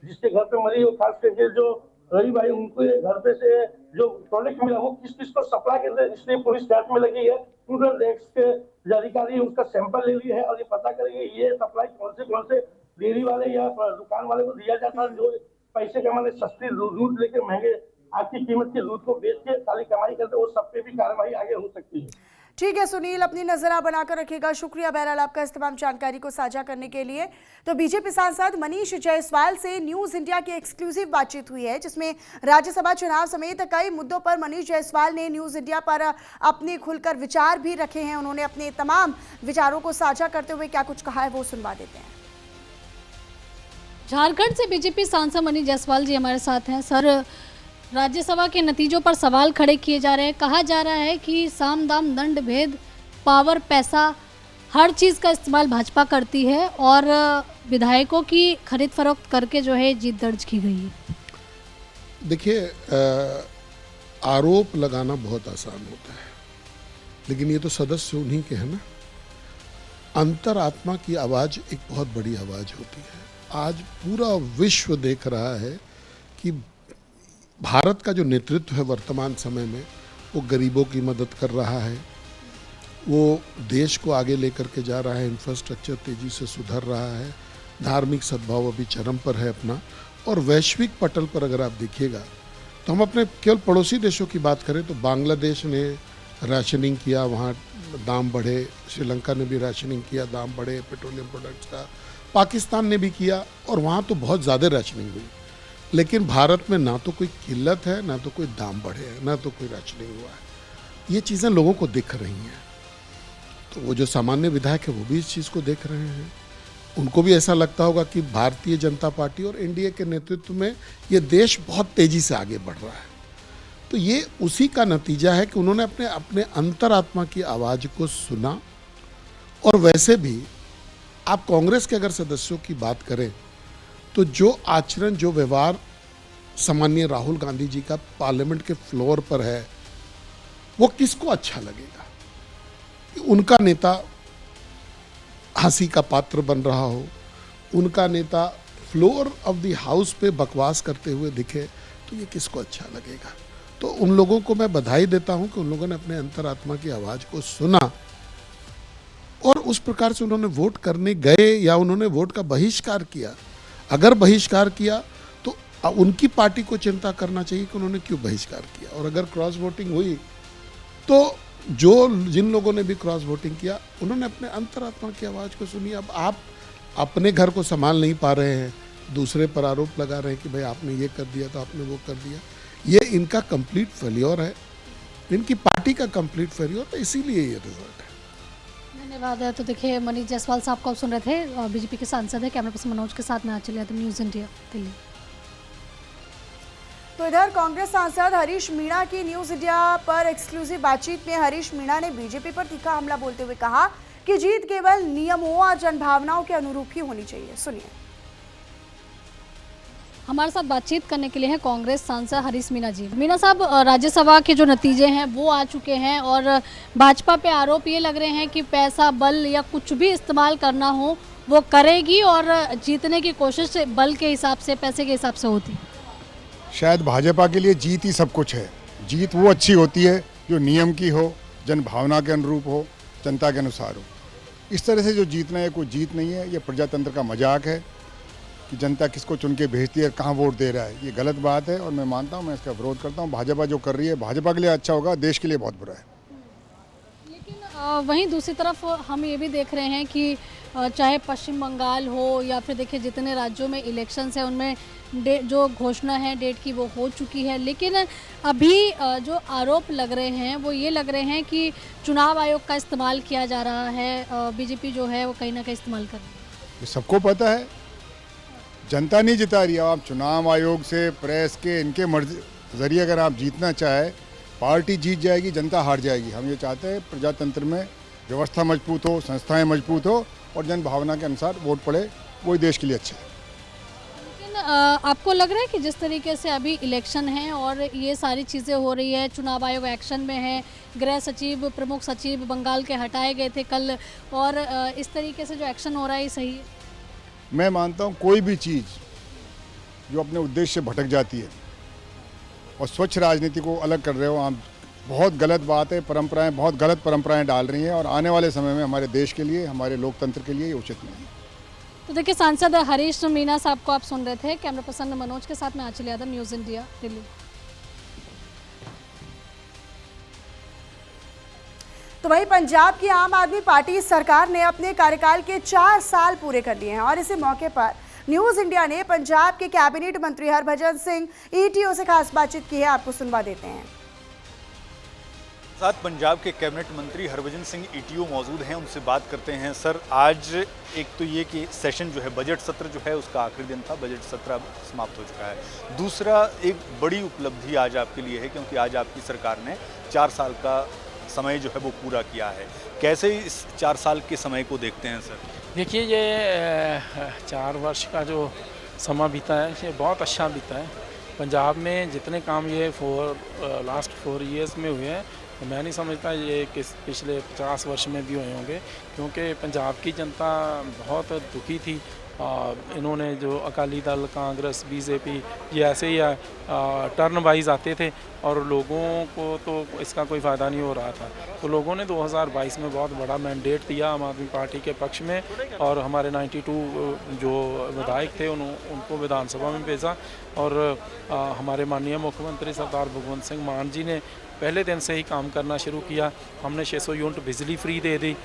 जिसके घर पे मरी, वो खास करके जो रवि भाई, उनके घर पे से जो प्रोडक्ट मिला वो किस किस को सप्लाई करते हैं, इसलिए पुलिस जांच में लगी है। पूरे देश के जो अधिकारी उसका सैंपल ले लिए है और ये पता करेंगे ये सप्लाई कौन से डेयरी वाले या दुकान वाले को दिया जाता है, जो पैसे कमाने सस्ती दूध लेके महंगे आज की कीमत के दूध को बेच के सारी कमाई करते, वो सब पे भी कार्रवाई आगे हो सकती है। ठीक है सुनील, अपनी नजर बनाकर रखिएगा। शुक्रिया बहरहाल आपका इस तमाम जानकारी को साझा करने के लिए। तो बीजेपी सांसद मनीष जायसवाल से न्यूज इंडिया की एक्सक्लूसिव बातचीत हुई है, जिसमें राज्यसभा चुनाव समेत कई मुद्दों पर मनीष जायसवाल ने न्यूज इंडिया पर अपने खुलकर विचार भी रखे हैं। उन्होंने अपने तमाम विचारों को साझा करते हुए क्या कुछ कहा है वो सुनवा देते हैं। झारखंड से बीजेपी सांसद मनीष जायसवाल जी हमारे साथ हैं। सर, राज्यसभा के नतीजों पर सवाल खड़े किए जा रहे हैं। कहा जा रहा है कि साम दाम दंड भेद, पावर, पैसा, हर चीज़ का इस्तेमाल भाजपा करती है और विधायकों की खरीद फरोख्त करके जो है जीत दर्ज की गई है। देखिए, आरोप लगाना बहुत आसान होता है, लेकिन ये तो सदस्य उन्हीं के हैं ना। अंतरात्मा की आवाज़ एक बहुत बड़ी आवाज़ होती है। आज पूरा विश्व देख रहा है कि भारत का जो नेतृत्व है वर्तमान समय में, वो गरीबों की मदद कर रहा है, वो देश को आगे लेकर के जा रहा है, इंफ्रास्ट्रक्चर तेज़ी से सुधर रहा है, धार्मिक सद्भाव अभी चरम पर है अपना। और वैश्विक पटल पर अगर आप देखिएगा तो हम अपने केवल पड़ोसी देशों की बात करें तो बांग्लादेश ने राशनिंग किया, वहाँ दाम बढ़े, श्रीलंका ने भी राशनिंग किया, दाम बढ़े पेट्रोलियम प्रोडक्ट्स का, पाकिस्तान ने भी किया और वहाँ तो बहुत ज़्यादा राशनिंग हुई। लेकिन भारत में ना तो कोई किल्लत है, ना तो कोई दाम बढ़े है, ना तो कोई राशनिंग हुआ है। ये चीज़ें लोगों को दिख रही हैं। तो वो जो सामान्य विधायक है वो भी इस चीज़ को देख रहे हैं। उनको भी ऐसा लगता होगा कि भारतीय जनता पार्टी और एनडीए के नेतृत्व में ये देश बहुत तेज़ी से आगे बढ़ रहा है। तो ये उसी का नतीजा है कि उन्होंने अपने अंतरात्मा की आवाज़ को सुना। और वैसे भी आप कांग्रेस के अगर सदस्यों की बात करें तो जो आचरण, जो व्यवहार सामान्य राहुल गांधी जी का पार्लियामेंट के फ्लोर पर है, वो किसको अच्छा लगेगा कि उनका नेता हंसी का पात्र बन रहा हो, उनका नेता फ्लोर ऑफ द हाउस पे बकवास करते हुए दिखे, तो ये किसको अच्छा लगेगा। तो उन लोगों को मैं बधाई देता हूं कि उन लोगों ने अपने अंतरात्मा की आवाज़ को सुना और उस प्रकार से उन्होंने वोट करने गए या उन्होंने वोट का बहिष्कार किया। अगर बहिष्कार किया तो उनकी पार्टी को चिंता करना चाहिए कि उन्होंने क्यों बहिष्कार किया। और अगर क्रॉस वोटिंग हुई तो जिन लोगों ने भी क्रॉस वोटिंग किया उन्होंने अपने अंतरात्मा की आवाज़ को सुनी। अब आप अपने घर को संभाल नहीं पा रहे हैं, दूसरे पर आरोप लगा रहे हैं कि भाई आपने ये कर दिया तो आपने वो कर दिया। ये इनका कंप्लीट फेल्योर है, इनकी पार्टी का कंप्लीट फेल्योर है, इसीलिए ये रिजल्ट है। धन्यवाद। तो देखिए, मनीष जायसवाल साहब को आप सुन रहे थे, बीजेपी के सांसद है। कैमरा पर्सन मनोज के साथ मैं आंचल यादव, न्यूज़ इंडिया, दिल्ली। तो इधर कांग्रेस सांसद हरीश मीणा की न्यूज इंडिया पर एक्सक्लूसिव बातचीत में हरीश मीणा ने बीजेपी पर तीखा हमला बोलते हुए कहा कि जीत केवल नियमों और जनभावनाओं के अनुरूप ही होनी चाहिए। सुनिए। हमारे साथ बातचीत करने के लिए हैं कांग्रेस सांसद हरीश मीणा जी। मीणा साहब, राज्यसभा के जो नतीजे हैं वो आ चुके हैं और भाजपा पे आरोप ये लग रहे हैं कि पैसा, बल या कुछ भी इस्तेमाल करना हो वो करेगी और जीतने की कोशिश बल के हिसाब से, पैसे के हिसाब से होती है। शायद भाजपा के लिए जीत ही सब कुछ है। जीत वो अच्छी होती है जो नियम की हो, जनभावना के अनुरूप हो, जनता के अनुसार हो। इस तरह से जो जीतना है कोई जीत नहीं है। ये प्रजातंत्र का मजाक है कि जनता किसको चुन के भेजती है, कहाँ वोट दे रहा है। ये गलत बात है और मैं मानता हूँ, मैं इसका विरोध करता हूँ। भाजपा जो कर रही है भाजपा के लिए अच्छा होगा, देश के लिए बहुत बुरा है। लेकिन वहीं दूसरी तरफ हम ये भी देख रहे हैं कि चाहे पश्चिम बंगाल हो या फिर देखिए जितने राज्यों में इलेक्शंस है उनमें जो घोषणा है डेट की वो हो चुकी है, लेकिन अभी जो आरोप लग रहे हैं वो ये लग रहे हैं कि चुनाव आयोग का इस्तेमाल किया जा रहा है। बीजेपी जो है वो कहीं ना कहीं इस्तेमाल कर रही है। ये सबको पता है, जनता नहीं जिता रही है। आप चुनाव आयोग से, प्रेस के, इनके मर्जी जरिए अगर आप जीतना चाहे, पार्टी जीत जाएगी, जनता हार जाएगी। हम ये चाहते हैं प्रजातंत्र में व्यवस्था मजबूत हो, संस्थाएं मजबूत हो और जन भावना के अनुसार वोट पड़े, वही देश के लिए अच्छा है। लेकिन आपको लग रहा है कि जिस तरीके से अभी इलेक्शन है और ये सारी चीज़ें हो रही है, चुनाव आयोग एक्शन में है, गृह सचिव, प्रमुख सचिव बंगाल के हटाए गए थे कल, और इस तरीके से जो एक्शन हो रहा है ये सही है? मैं मानता हूँ कोई भी चीज़ जो अपने उद्देश्य से भटक जाती है और स्वच्छ राजनीति को अलग कर रहे हो आप, बहुत गलत बात है। परंपराएं, बहुत गलत परंपराएं डाल रही हैं और आने वाले समय में हमारे देश के लिए, हमारे लोकतंत्र के लिए ये उचित नहीं है। तो देखिए, सांसद हरीश मीणा साहब को आप सुन रहे थे। कैमरा पर्सन मनोज के साथ मैं आंचल यादव, न्यूज़ इंडिया, दिल्ली। तो वहीं पंजाब की आम आदमी पार्टी सरकार ने अपने कार्यकाल के 4 साल पूरे कर लिए हैं और इसी मौके पर न्यूज़ इंडिया ने पंजाब के कैबिनेट मंत्री हरभजन सिंह ईटीओ से खास बातचीत की है। आपको सुनवा देते हैं। साथ पंजाब के कैबिनेट मंत्री हरभजन सिंह ईटीओ मौजूद हैं, उनसे बात करते हैं। सर, आज एक तो ये कि सेशन जो है, बजट सत्र जो है उसका आखिरी दिन था, बजट सत्र अब समाप्त हो चुका है। दूसरा, एक बड़ी उपलब्धि आज आपके लिए है क्योंकि आज आपकी सरकार ने 4 साल का समय जो है वो पूरा किया है। कैसे इस 4 साल के समय को देखते हैं सर? देखिए, ये 4 वर्ष का जो समय बीता है ये बहुत अच्छा बीता है। पंजाब में जितने काम ये लास्ट 4 इयर्स में हुए हैं, तो मैं नहीं समझता ये पिछले 50 वर्ष में भी हुए होंगे, क्योंकि पंजाब की जनता बहुत दुखी थी। इन्होंने जो अकाली दल, कांग्रेस, बीजेपी, ये ऐसे ही टर्न वाइज आते थे और लोगों को तो इसका कोई फ़ायदा नहीं हो रहा था। तो लोगों ने 2022 में बहुत बड़ा मैंडेट दिया आम आदमी पार्टी के पक्ष में और हमारे 92 जो विधायक थे उनको विधानसभा में भेजा और हमारे माननीय मुख्यमंत्री सरदार भगवंत सिंह मान जी ने पहले दिन से ही काम करना शुरू किया। हमने 600 यूनिट बिजली फ्री दे दी।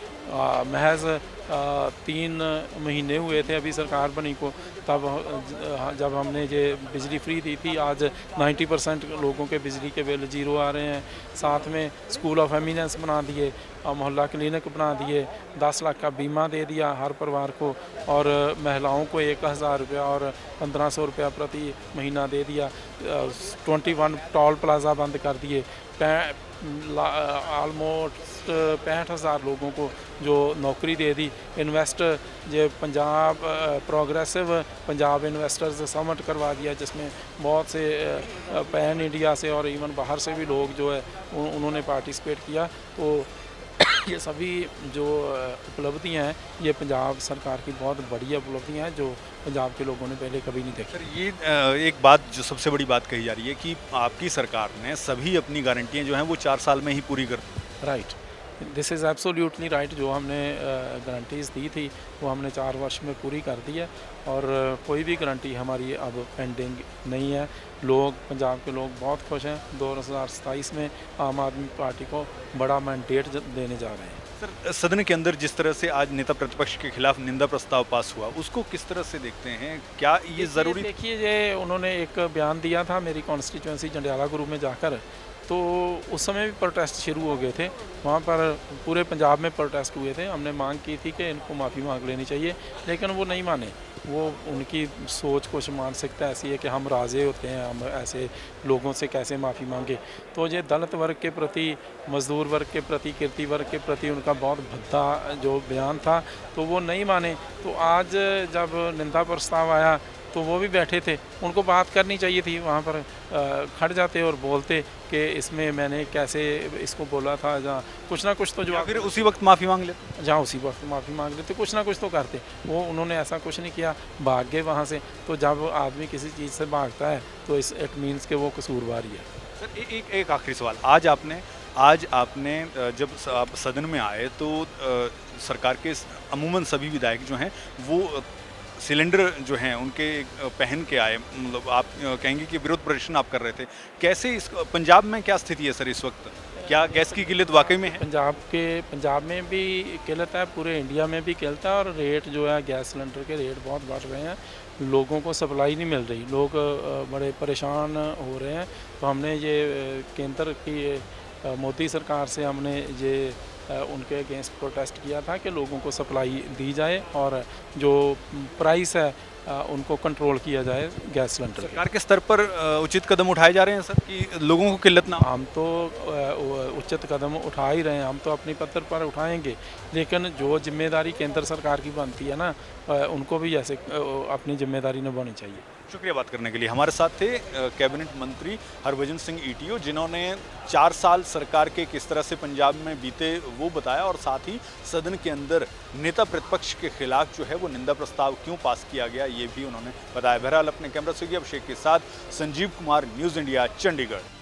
महज 3 महीने हुए थे अभी सरकार बनी को, तब जब हमने ये बिजली फ्री दी थी। आज 90% लोगों के बिजली के बिल 0 आ रहे हैं। साथ में स्कूल ऑफ एमिनेंस बना दिए, मोहल्ला क्लिनिक बना दिए, 10 लाख का बीमा दे दिया हर परिवार को और महिलाओं को 1000 रुपया और 1500 रुपया प्रति महीना दे दिया। 21 टोल प्लाजा बंद कर दिए। ऑलमोस्ट 65,000 लोगों को जो नौकरी दे दी। इन्वेस्टर जो Punjab progressive Punjab investors summit करवा दिया, जिसमें बहुत से पैन इंडिया से और इवन बाहर से भी लोग जो है उन्होंने पार्टिसिपेट किया। तो ये सभी जो उपलब्धियां हैं ये पंजाब सरकार की बहुत बढ़िया उपलब्धियां हैं जो पंजाब के लोगों ने पहले कभी नहीं देखी। सर, ये एक बात जो सबसे बड़ी बात कही जा रही है कि आपकी सरकार ने सभी अपनी गारंटियां जो हैं वो 4 साल में ही पूरी कर दी। Right, this is absolutely right. जो हमने गारंटीज़ दी थी वो हमने 4 वर्ष में पूरी कर दी है और कोई भी गारंटी हमारी अब पेंडिंग नहीं है। लोग, पंजाब के लोग बहुत खुश हैं। 2027 में आम आदमी पार्टी को बड़ा मैंडेट देने जा रहे हैं। सर, सदन के अंदर जिस तरह से आज नेता प्रतिपक्ष के खिलाफ निंदा प्रस्ताव पास हुआ, उसको किस तरह से देखते हैं? क्या ये ज़रूरी? देखिए, ये उन्होंने एक बयान दिया था मेरी कॉन्स्टिट्यूंसी जंडियाला गुरु में जाकर तो उस समय भी प्रोटेस्ट शुरू हो गए थे। वहाँ पर पूरे पंजाब में प्रोटेस्ट हुए थे। हमने मांग की थी कि इनको माफ़ी मांग लेनी चाहिए, लेकिन वो नहीं माने। वो उनकी सोच कुछ मानसिकता ऐसी है कि हम राजे होते हैं, हम ऐसे लोगों से कैसे माफ़ी मांगे। तो ये दलित वर्ग के प्रति, मजदूर वर्ग के प्रति, किरती वर्ग के प्रति उनका बहुत भद्दा जो बयान था, तो वो नहीं माने। तो आज जब निंदा प्रस्ताव आया तो वो भी बैठे थे, उनको बात करनी चाहिए थी। वहाँ पर खड़ जाते और बोलते कि इसमें मैंने कैसे इसको बोला था, जहाँ कुछ ना कुछ तो जो फिर उसी वक्त माफ़ी मांग लेते, जहाँ उसी वक्त माफ़ी मांग लेते, कुछ ना कुछ तो करते। वो उन्होंने ऐसा कुछ नहीं किया, भाग गए वहाँ से। तो जब आदमी किसी चीज़ से भागता है तो इट मीन्स कि वो कसूरवार ही है। सर एक आखिरी सवाल, आज आपने जब आप सदन में आए तो सरकार के अमूमन सभी विधायक जो हैं वो सिलेंडर जो हैं उनके पहन के आए, मतलब आप कहेंगे कि विरोध प्रदर्शन आप कर रहे थे। कैसे इस पंजाब में क्या स्थिति है सर इस वक्त? क्या गैस की किल्लत वाकई में है? पंजाब में भी किल्लत है, पूरे इंडिया में भी किल्लत है। और रेट जो है गैस सिलेंडर के रेट बहुत बढ़ रहे हैं, लोगों को सप्लाई नहीं मिल रही, लोग बड़े परेशान हो रहे हैं। तो हमने ये केंद्र की मोदी सरकार से हमने ये उनके अगेंस्ट प्रोटेस्ट किया था कि लोगों को सप्लाई दी जाए और जो प्राइस है उनको कंट्रोल किया जाए गैस सिलेंडर। सरकार के स्तर पर उचित कदम उठाए जा रहे हैं सर कि लोगों को किल्लत ना? हम तो उचित कदम उठा ही रहे हैं, हम तो अपनी पत्र पर उठाएंगे, लेकिन जो जिम्मेदारी केंद्र सरकार की बनती है ना, उनको भी ऐसे अपनी जिम्मेदारी निभानी चाहिए। शुक्रिया बात करने के लिए। हमारे साथ थे कैबिनेट मंत्री हरभजन सिंह ईटीओ, जिन्होंने 4 साल सरकार के किस तरह से पंजाब में बीते वो बताया, और साथ ही सदन के अंदर नेता प्रतिपक्ष के खिलाफ जो है वो निंदा प्रस्ताव क्यों पास किया गया ये भी उन्होंने बताया। बहरहाल अपने कैमरा से अभिषेक के साथ संजीव कुमार, न्यूज़ इंडिया, चंडीगढ़।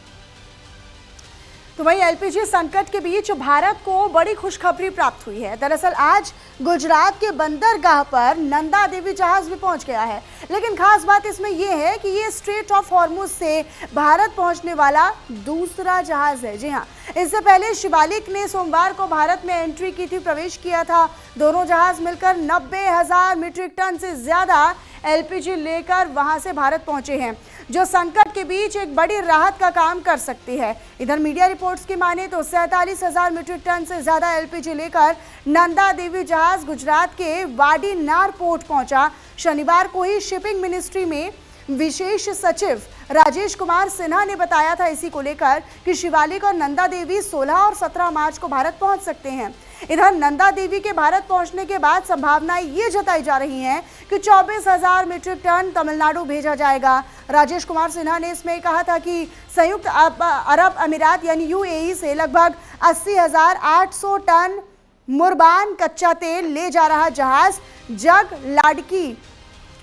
तो वहीं एलपीजी संकट के बीच भारत को बड़ी खुशखबरी प्राप्त हुई है। दरअसल आज गुजरात के बंदरगाह पर नंदा देवी जहाज भी पहुंच गया है, लेकिन खास बात इसमें यह है कि ये स्ट्रेट ऑफ हॉर्मुज से भारत पहुंचने वाला दूसरा जहाज है। जी हां, इससे पहले शिवालिक ने सोमवार को भारत में एंट्री की थी, प्रवेश किया था। दोनों जहाज मिलकर 90,000 मीट्रिक टन से ज्यादा एलपीजी लेकर वहां से भारत पहुंचे हैं, जो संकट के बीच एक बड़ी राहत का काम कर सकती है। इधर मीडिया रिपोर्ट्स की माने तो 47,000 मीट्रिक टन से ज्यादा एलपीजी लेकर नंदा देवी जहाज गुजरात के वाडीनार पोर्ट पहुंचा। शनिवार को ही शिपिंग मिनिस्ट्री में विशेष सचिव राजेश कुमार सिन्हा ने बताया था इसी को लेकर कि शिवालिक और नंदा देवी 16 और 17 मार्च को भारत पहुंच सकते हैं। इधर नंदा देवी के भारत पहुंचने के बाद संभावनाएं ये जताई जा रही हैं कि 24,000 मीट्रिक टन तमिलनाडु भेजा जाएगा। राजेश कुमार सिन्हा ने इसमें कहा था कि संयुक्त अरब अमीरात यानी यूएई से लगभग 80,800 टन मुर्बान कच्चा तेल ले जा रहा जहाज जग लाडकी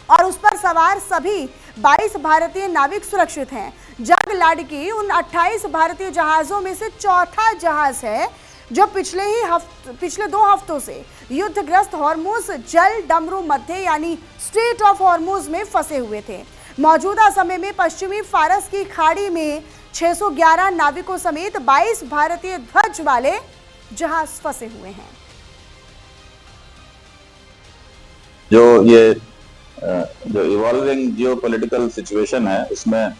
और उस पर सवार सभी 22 भारतीय नाविक सुरक्षित हैं। जग लाडकी उन 28 भारतीय जहाज़ों में से चौथा जहाज है जो पिछले 2 हफ्तों से युद्धग्रस्त हॉर्मुज जल डमरू मध्य यानी स्ट्रेट ऑफ हॉर्मुज में फंसे हुए थे। मौजूदा समय में पश्चिमी फारस की खाड़ी में 611 नाविकों समेत 22 भारतीय ध्वज वाले जहाज फंसे हुए हैं। जो इवॉल्विंग जियोपॉलिटिकल सिचुएशन है, उसमें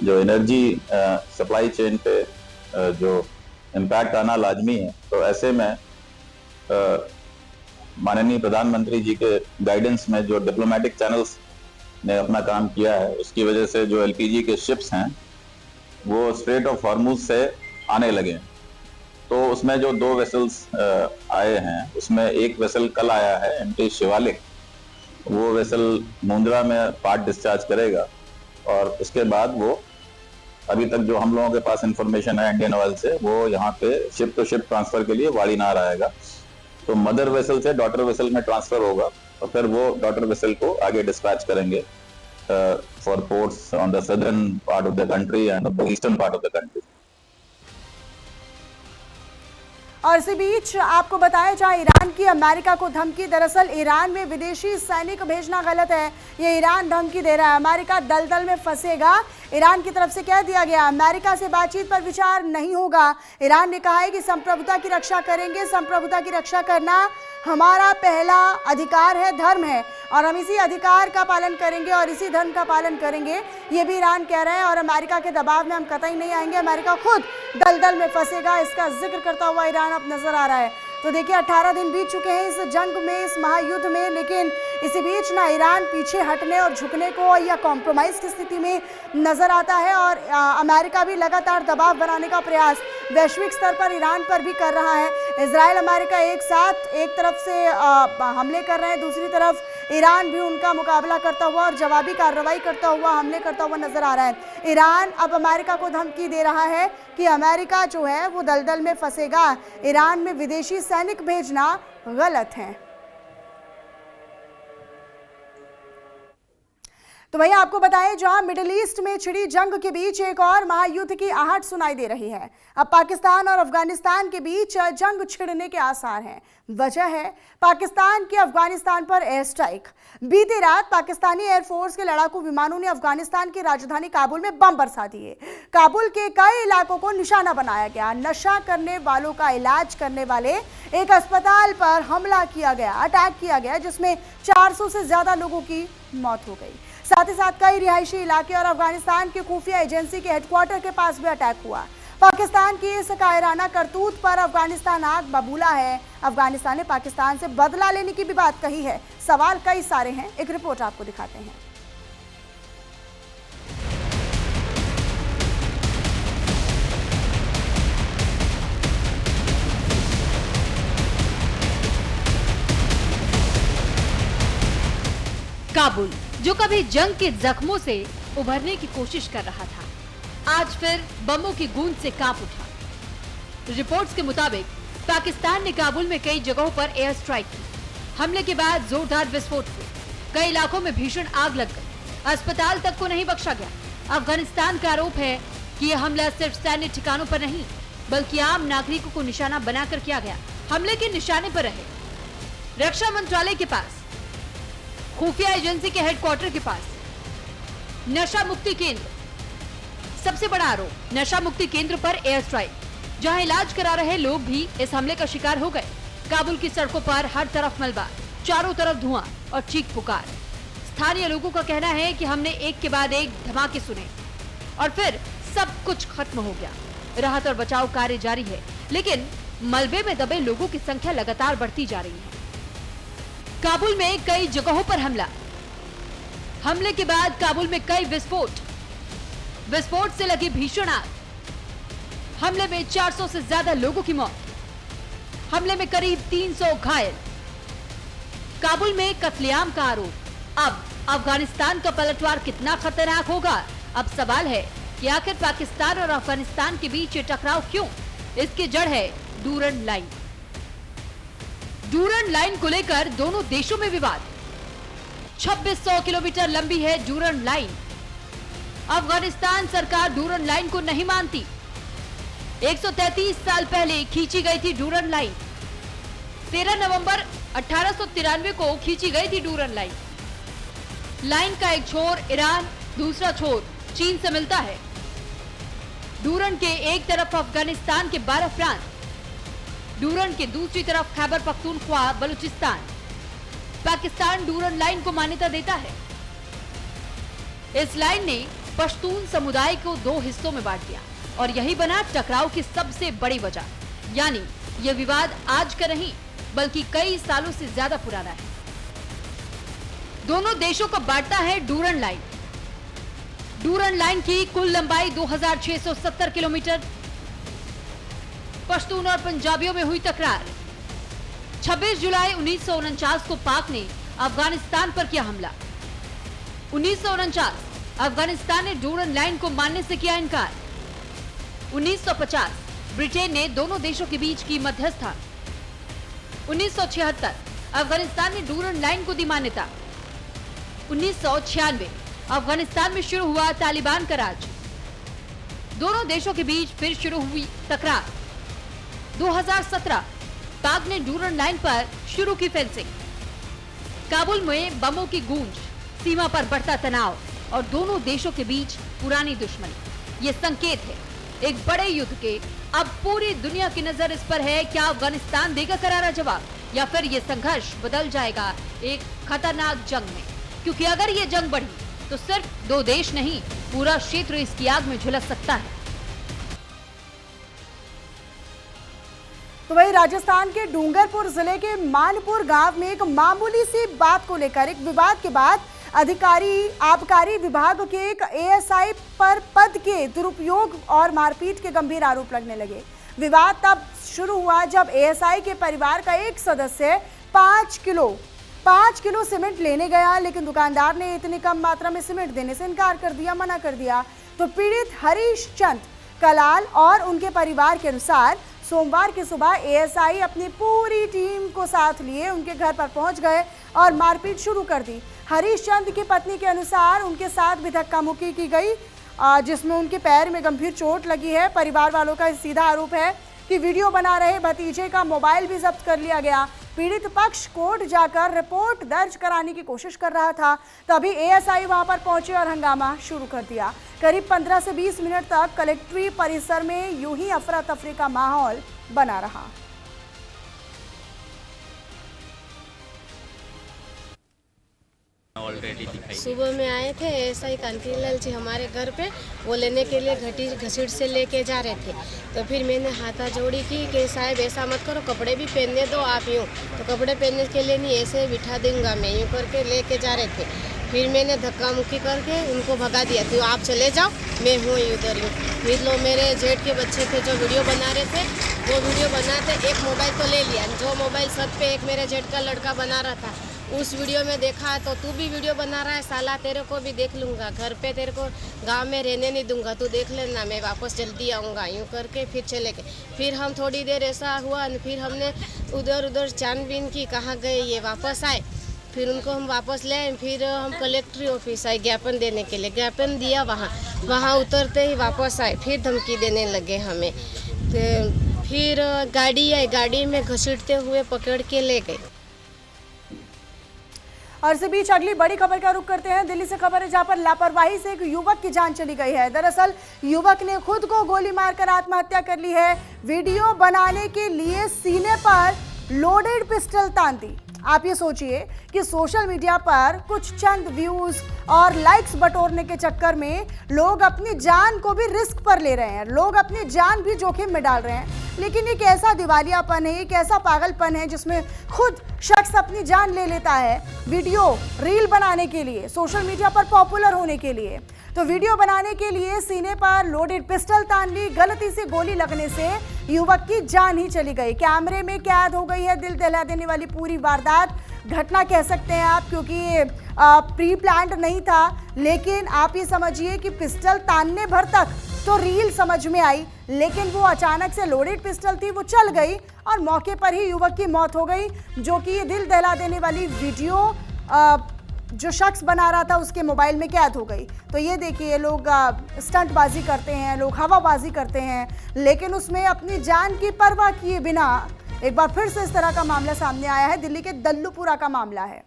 जो एनर्जी सप्लाई चेन पे जो इम्पैक्ट आना लाजमी है, तो ऐसे में माननीय प्रधानमंत्री जी के गाइडेंस में जो डिप्लोमेटिक चैनल्स ने अपना काम किया है, उसकी वजह से जो एलपीजी के शिप्स हैं वो स्ट्रेट ऑफ हॉर्मुज से आने लगे। तो उसमें जो 2 वेसल्स आए हैं, उसमें एक वेसल कल आया है एमटी शिवालिक, वो वेसल मुंद्रा में पार्ट डिस्चार्ज करेगा और उसके बाद वो अभी तक जो हम लोगों के पास इंफॉर्मेशन है इंडियन ऑयल से, वो यहाँ पे शिप टू शिप ट्रांसफर के लिए वाडीनार आएगा। तो मदर वेसल से डॉटर वेसल में ट्रांसफर होगा और फिर वो डॉटर वेसल को आगे डिस्पैच करेंगे for ports on the southern part of the country and the eastern part of the country. और इसी बीच आपको बताया जाए ईरान ईरान की अमेरिका को धमकी। दरअसल ईरान में विदेशी सैनिक भेजना गलत है, ये ईरान धमकी दे रहा है। अमेरिका दलदल में फंसेगा, ईरान की तरफ से कह दिया गया। अमेरिका से बातचीत पर विचार नहीं होगा। ईरान ने कहा है कि संप्रभुता की रक्षा करेंगे, संप्रभुता की रक्षा करना हमारा पहला अधिकार है, धर्म है, और हम इसी अधिकार का पालन करेंगे और इसी धर्म का पालन करेंगे, ये भी ईरान कह रहे हैं। और अमेरिका के दबाव में हम कतई नहीं आएंगे, अमेरिका खुद दलदल में फंसेगा, इसका जिक्र करता हुआ ईरान अब नजर आ रहा है। तो देखिए 18 दिन बीत चुके हैं इस जंग में, इस महायुद्ध में, लेकिन इसी बीच ना ईरान पीछे हटने और झुकने को या कॉम्प्रोमाइज की स्थिति में नजर आता है, और अमेरिका भी लगातार दबाव बनाने का प्रयास वैश्विक स्तर पर ईरान पर भी कर रहा है। इजराइल अमेरिका एक साथ एक तरफ से हमले कर रहे हैं, दूसरी तरफ ईरान भी उनका मुकाबला करता हुआ और जवाबी कार्रवाई करता हुआ, हमले करता हुआ नजर आ रहा है। ईरान अब अमेरिका को धमकी दे रहा है कि अमेरिका जो है वो दलदल में फंसेगा, ईरान में विदेशी सैनिक भेजना गलत है। तो वहीं आपको बताएं, जहां मिडिल ईस्ट में छिड़ी जंग के बीच एक और महायुद्ध की आहट सुनाई दे रही है। अब पाकिस्तान और अफगानिस्तान के बीच जंग छिड़ने के आसार हैं। वजह है पाकिस्तान के अफगानिस्तान पर एयर स्ट्राइक। बीती रात पाकिस्तानी एयरफोर्स के लड़ाकू विमानों ने अफगानिस्तान की राजधानी काबुल में बम बरसा दिए। काबुल के कई इलाकों को निशाना बनाया गया। नशा करने वालों का इलाज करने वाले एक अस्पताल पर हमला किया गया, अटैक किया गया, जिसमें 400 से ज्यादा लोगों की मौत हो गई। साथ ही साथ कई रिहायशी इलाके और अफगानिस्तान की खुफिया एजेंसी के हेडक्वार्टर के पास भी अटैक हुआ। पाकिस्तान की इस कायराना करतूत पर अफगानिस्तान आग बबूला है। अफगानिस्तान ने पाकिस्तान से बदला लेने की भी बात कही है। सवाल कई सारे हैं, एक रिपोर्ट आपको दिखाते हैं। काबुल, जो कभी जंग के जख्मों से उभरने की कोशिश कर रहा था, आज फिर बमों की गूंज से कांप उठा। रिपोर्ट्स के मुताबिक पाकिस्तान ने काबुल में कई जगहों पर एयर स्ट्राइक की। हमले के बाद जोरदार विस्फोट हुए, कई इलाकों में भीषण आग लग गई, अस्पताल तक को नहीं बख्शा गया। अफगानिस्तान का आरोप है कि यह हमला सिर्फ सैन्य ठिकानों पर नहीं, बल्कि आम नागरिकों को निशाना बनाकर किया गया। हमले के निशाने पर रहे रक्षा मंत्रालय के पास, खुफिया एजेंसी के हेडक्वार्टर के पास, नशा मुक्ति केंद्र। सबसे बड़ा आरोप नशा मुक्ति केंद्र पर एयर स्ट्राइक, जहां इलाज करा रहे लोग भी इस हमले का शिकार हो गए। काबुल की सड़कों पर हर तरफ मलबा, चारों तरफ धुआं और चीख पुकार। स्थानीय लोगों का कहना है कि हमने एक के बाद एक धमाके सुने और फिर सब कुछ खत्म हो गया। राहत और बचाव कार्य जारी है, लेकिन मलबे में दबे लोगों की संख्या लगातार बढ़ती जा रही है। काबुल में कई जगहों पर हमला, हमले के बाद काबुल में कई विस्फोट से लगी भीषण आग। हमले में 400 से ज्यादा लोगों की मौत, हमले में करीब 300 घायल। काबुल में कत्लेआम का आरोप। अब अफगानिस्तान का पलटवार कितना खतरनाक होगा? अब सवाल है कि आखिर पाकिस्तान और अफगानिस्तान के बीच ये टकराव क्यों? इसकी जड़ है डूरन लाइन। डूरन लाइन को लेकर दोनों देशों में विवाद। 2600 किलोमीटर लंबी है डूरन लाइन। अफगानिस्तान सरकार डूरन लाइन को नहीं मानती। 133 साल पहले खींची गई थी डूरन लाइन। 13 नवंबर 1893 को खींची गई थी डूरन लाइन। लाइन का एक छोर ईरान, दूसरा छोर चीन से मिलता है। डूरन के एक तरफ अफगानिस्तान के 12 प्रांत, डूरन के दूसरी तरफ खैबर पख्तूनख्वा बलूचिस्तान। पाकिस्तान डूरन लाइन को मान्यता देता है। इस लाइन ने पश्तून समुदाय को 2 हिस्सों में बांट दिया और यही बना टकराव की सबसे बड़ी वजह। यानी यह विवाद आज का नहीं, बल्कि कई सालों से ज्यादा पुराना है। दोनों देशों को बांटता है डूरन लाइन। डूरन लाइन की कुल लंबाई 2670 किलोमीटर। पश्तून और पंजाबियों में हुई तकरार। 26 जुलाई 1949 को पाक ने अफगानिस्तान पर किया हमला। 1949 अफगानिस्तान ने डूरन लाइन को मानने से किया इनकार। 1950 ब्रिटेन ने दोनों देशों के बीच की मध्यस्थता। 1976 अफगानिस्तान ने डूरन लाइन को दी मान्यता। 1996 अफगानिस्तान में शुरू हुआ तालिबान का राज। दोनों देशों के बीच फिर शुरू हुई तकरार। 2017 पाक ने डूरन लाइन पर शुरू की फेंसिंग। काबुल में बमों की गूंज, सीमा पर बढ़ता तनाव और दोनों देशों के बीच पुरानी दुश्मनी, ये संकेत है एक बड़े युद्ध के। अब पूरी दुनिया की नजर इस पर है, क्या अफगानिस्तान देगा करारा जवाब या फिर ये संघर्ष बदल जाएगा एक खतरनाक जंग में। क्योंकि अगर ये जंग बढ़ी तो सिर्फ दो देश नहीं, पूरा क्षेत्र इसकी आग में झुलस सकता है। तो वही राजस्थान के डूंगरपुर जिले के मानपुर गांव में एक मामूली सी बात को लेकर एक विवाद के बाद आबकारी विभाग के एक एएसआई पर पद के दुरुपयोग और मारपीट के गंभीर आरोप लगने लगे। विवाद तब शुरू हुआ जब एएसआई के परिवार का एक सदस्य 5 किलो सीमेंट लेने गया, लेकिन दुकानदार ने इतनी कम मात्रा में सीमेंट देने से इनकार कर दिया, मना कर दिया। तो पीड़ित हरीश चंद कलाल और उनके परिवार के अनुसार सोमवार की सुबह एएसआई अपनी पूरी टीम को साथ लिए उनके घर पर पहुंच गए और मारपीट शुरू कर दी। हरीश चंद की पत्नी के अनुसार उनके साथ भी धक्का मुक्की की गई, जिसमें उनके पैर में गंभीर चोट लगी है। परिवार वालों का सीधा आरोप है कि वीडियो बना रहे भतीजे का मोबाइल भी जब्त कर लिया गया। पीड़ित पक्ष कोर्ट जाकर रिपोर्ट दर्ज कराने की कोशिश कर रहा था, तभी एएसआई वहां पर पहुंचे और हंगामा शुरू कर दिया। करीब 15 से 20 मिनट तक कलेक्ट्री परिसर में यूं ही अफरा तफरी का माहौल बना रहा। सुबह में आए थे एएसआई कांतिलाल जी हमारे घर पे, वो लेने के लिए घसीट से लेके जा रहे थे। तो फिर मैंने हाथा जोड़ी की कि साहब ऐसा मत करो, कपड़े भी पहनने दो आप यूँ। तो कपड़े पहनने के लिए नहीं, ऐसे बिठा दूंगा मैं, यूँ करके लेके जा रहे थे। फिर मैंने धक्का मुक्की करके उनको भगा दिया, तो आप चले जाओ, मैं हूँ उधर यूँ। फिर लोग मेरे जेठ के बच्चे थे जो वीडियो बना रहे थे, वो वीडियो बनाते एक मोबाइल तो ले लिया, जो मोबाइल छत पे एक मेरे जेठ का लड़का बना रहा था, उस वीडियो में देखा तो तू भी वीडियो बना रहा है साला, तेरे को भी देख लूँगा, घर पे तेरे को गांव में रहने नहीं दूंगा, तू देख लेना, मैं वापस जल्दी आऊँगा, यूँ करके फिर चले गए। फिर हम थोड़ी देर ऐसा हुआ, फिर हमने उधर छानबीन की, कहाँ गए ये, वापस आए। फिर उनको हम वापस ले आए। फिर हम कलेक्ट्री ऑफिस आए ज्ञापन देने के लिए, ज्ञापन दिया, वहाँ उतरते ही वापस आए, फिर धमकी देने लगे हमें। तो फिर गाड़ी आई, गाड़ी में घसीटते हुए पकड़ के ले गए। और इसी बीच अगली बड़ी खबर का रुख करते हैं। दिल्ली से खबर है जहां पर लापरवाही से एक युवक की जान चली गई है। दरअसल युवक ने खुद को गोली मारकर आत्महत्या कर ली है। वीडियो बनाने के लिए सीने पर लोडेड पिस्टल तान दी। आप ये सोचिए कि सोशल मीडिया पर कुछ चंद व्यूज और लाइक्स बटोरने के चक्कर में लोग अपनी जान को भी रिस्क पर ले रहे हैं, लोग अपनी जान भी जोखिम में डाल रहे हैं। लेकिन ये कैसा दिवालियापन है, ये कैसा पागलपन है जिसमें खुद शख्स अपनी जान ले लेता है वीडियो रील बनाने के लिए, सोशल मीडिया पर पॉपुलर होने के लिए। तो वीडियो बनाने के लिए सीने पर लोडेड पिस्टल तान ली, गलती से गोली लगने से युवक की जान ही चली गई। कैमरे में कैद हो गई है दिल दहला देने वाली पूरी वारदात, घटना कह सकते हैं आप, क्योंकि प्री प्लान्ड नहीं था। लेकिन आप ये समझिए कि पिस्टल तानने भर तक तो रील समझ में आई, लेकिन वो अचानक से लोडेड पिस्टल थी, वो चल गई और मौके पर ही युवक की मौत हो गई, जो कि ये दिल दहला देने वाली वीडियो जो शख्स बना रहा था उसके मोबाइल में कैद हो गई। तो ये देखिए, लोग स्टंटबाजी करते हैं, लोग हवाबाजी करते हैं, लेकिन उसमें अपनी जान की परवाह किए बिना एक बार फिर से इस तरह का मामला सामने आया है। दिल्ली के दल्लूपुरा का मामला है।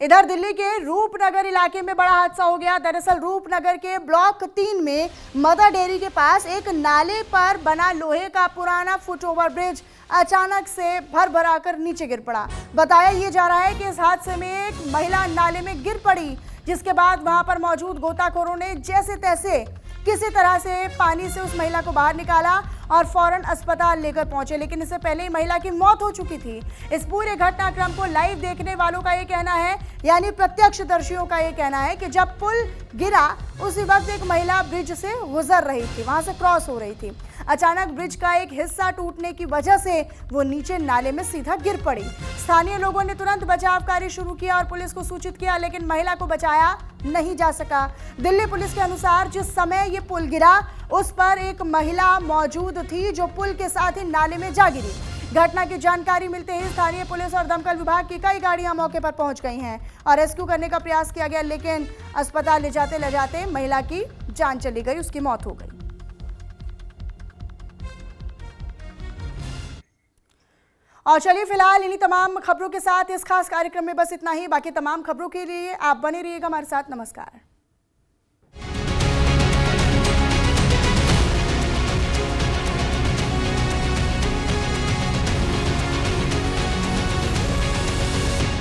इधर दिल्ली के रूपनगर इलाके में बड़ा हादसा हो गया। दरअसल रूपनगर के ब्लॉक 3 में मदर डेयरी के पास एक नाले पर बना लोहे का पुराना फुटओवर ब्रिज अचानक से भर भराकर नीचे गिर पड़ा। बताया ये जा रहा है कि इस हादसे में एक महिला नाले में गिर पड़ी, जिसके बाद वहां पर मौजूद गोताखोरों ने जैसे तैसे किसी तरह से पानी से उस महिला को बाहर निकाला और फौरन अस्पताल लेकर पहुंचे, लेकिन इससे पहले ही महिला की मौत हो चुकी थी। इस पूरे घटनाक्रम को लाइव देखने वालों का ये कहना है, यानी प्रत्यक्षदर्शियों का ये कहना है कि जब पुल गिरा उसी वक्त एक महिला ब्रिज से गुजर रही थी, वहां से क्रॉस हो रही थी। अचानक ब्रिज का एक हिस्सा टूटने की वजह से वो नीचे नाले में सीधा गिर पड़ी। स्थानीय लोगों ने तुरंत बचाव कार्य शुरू किया और पुलिस को सूचित किया, लेकिन महिला को बचाया नहीं जा सका। दिल्ली पुलिस के अनुसार जिस समय ये पुल गिरा उस पर एक महिला मौजूद थी, जो पुल के साथ ही नाले में जा गिरी। घटना की जानकारी मिलते ही स्थानीय पुलिस और दमकल विभाग की कई गाड़ियां मौके पर पहुंच गई हैं और रेस्क्यू करने का प्रयास किया गया, लेकिन अस्पताल ले जाते महिला की जान चली गई, उसकी मौत हो गई। और चलिए फिलहाल इन्हीं तमाम खबरों के साथ इस खास कार्यक्रम में बस इतना ही। बाकी तमाम खबरों के लिए आप बने रहिएगा हमारे साथ। नमस्कार।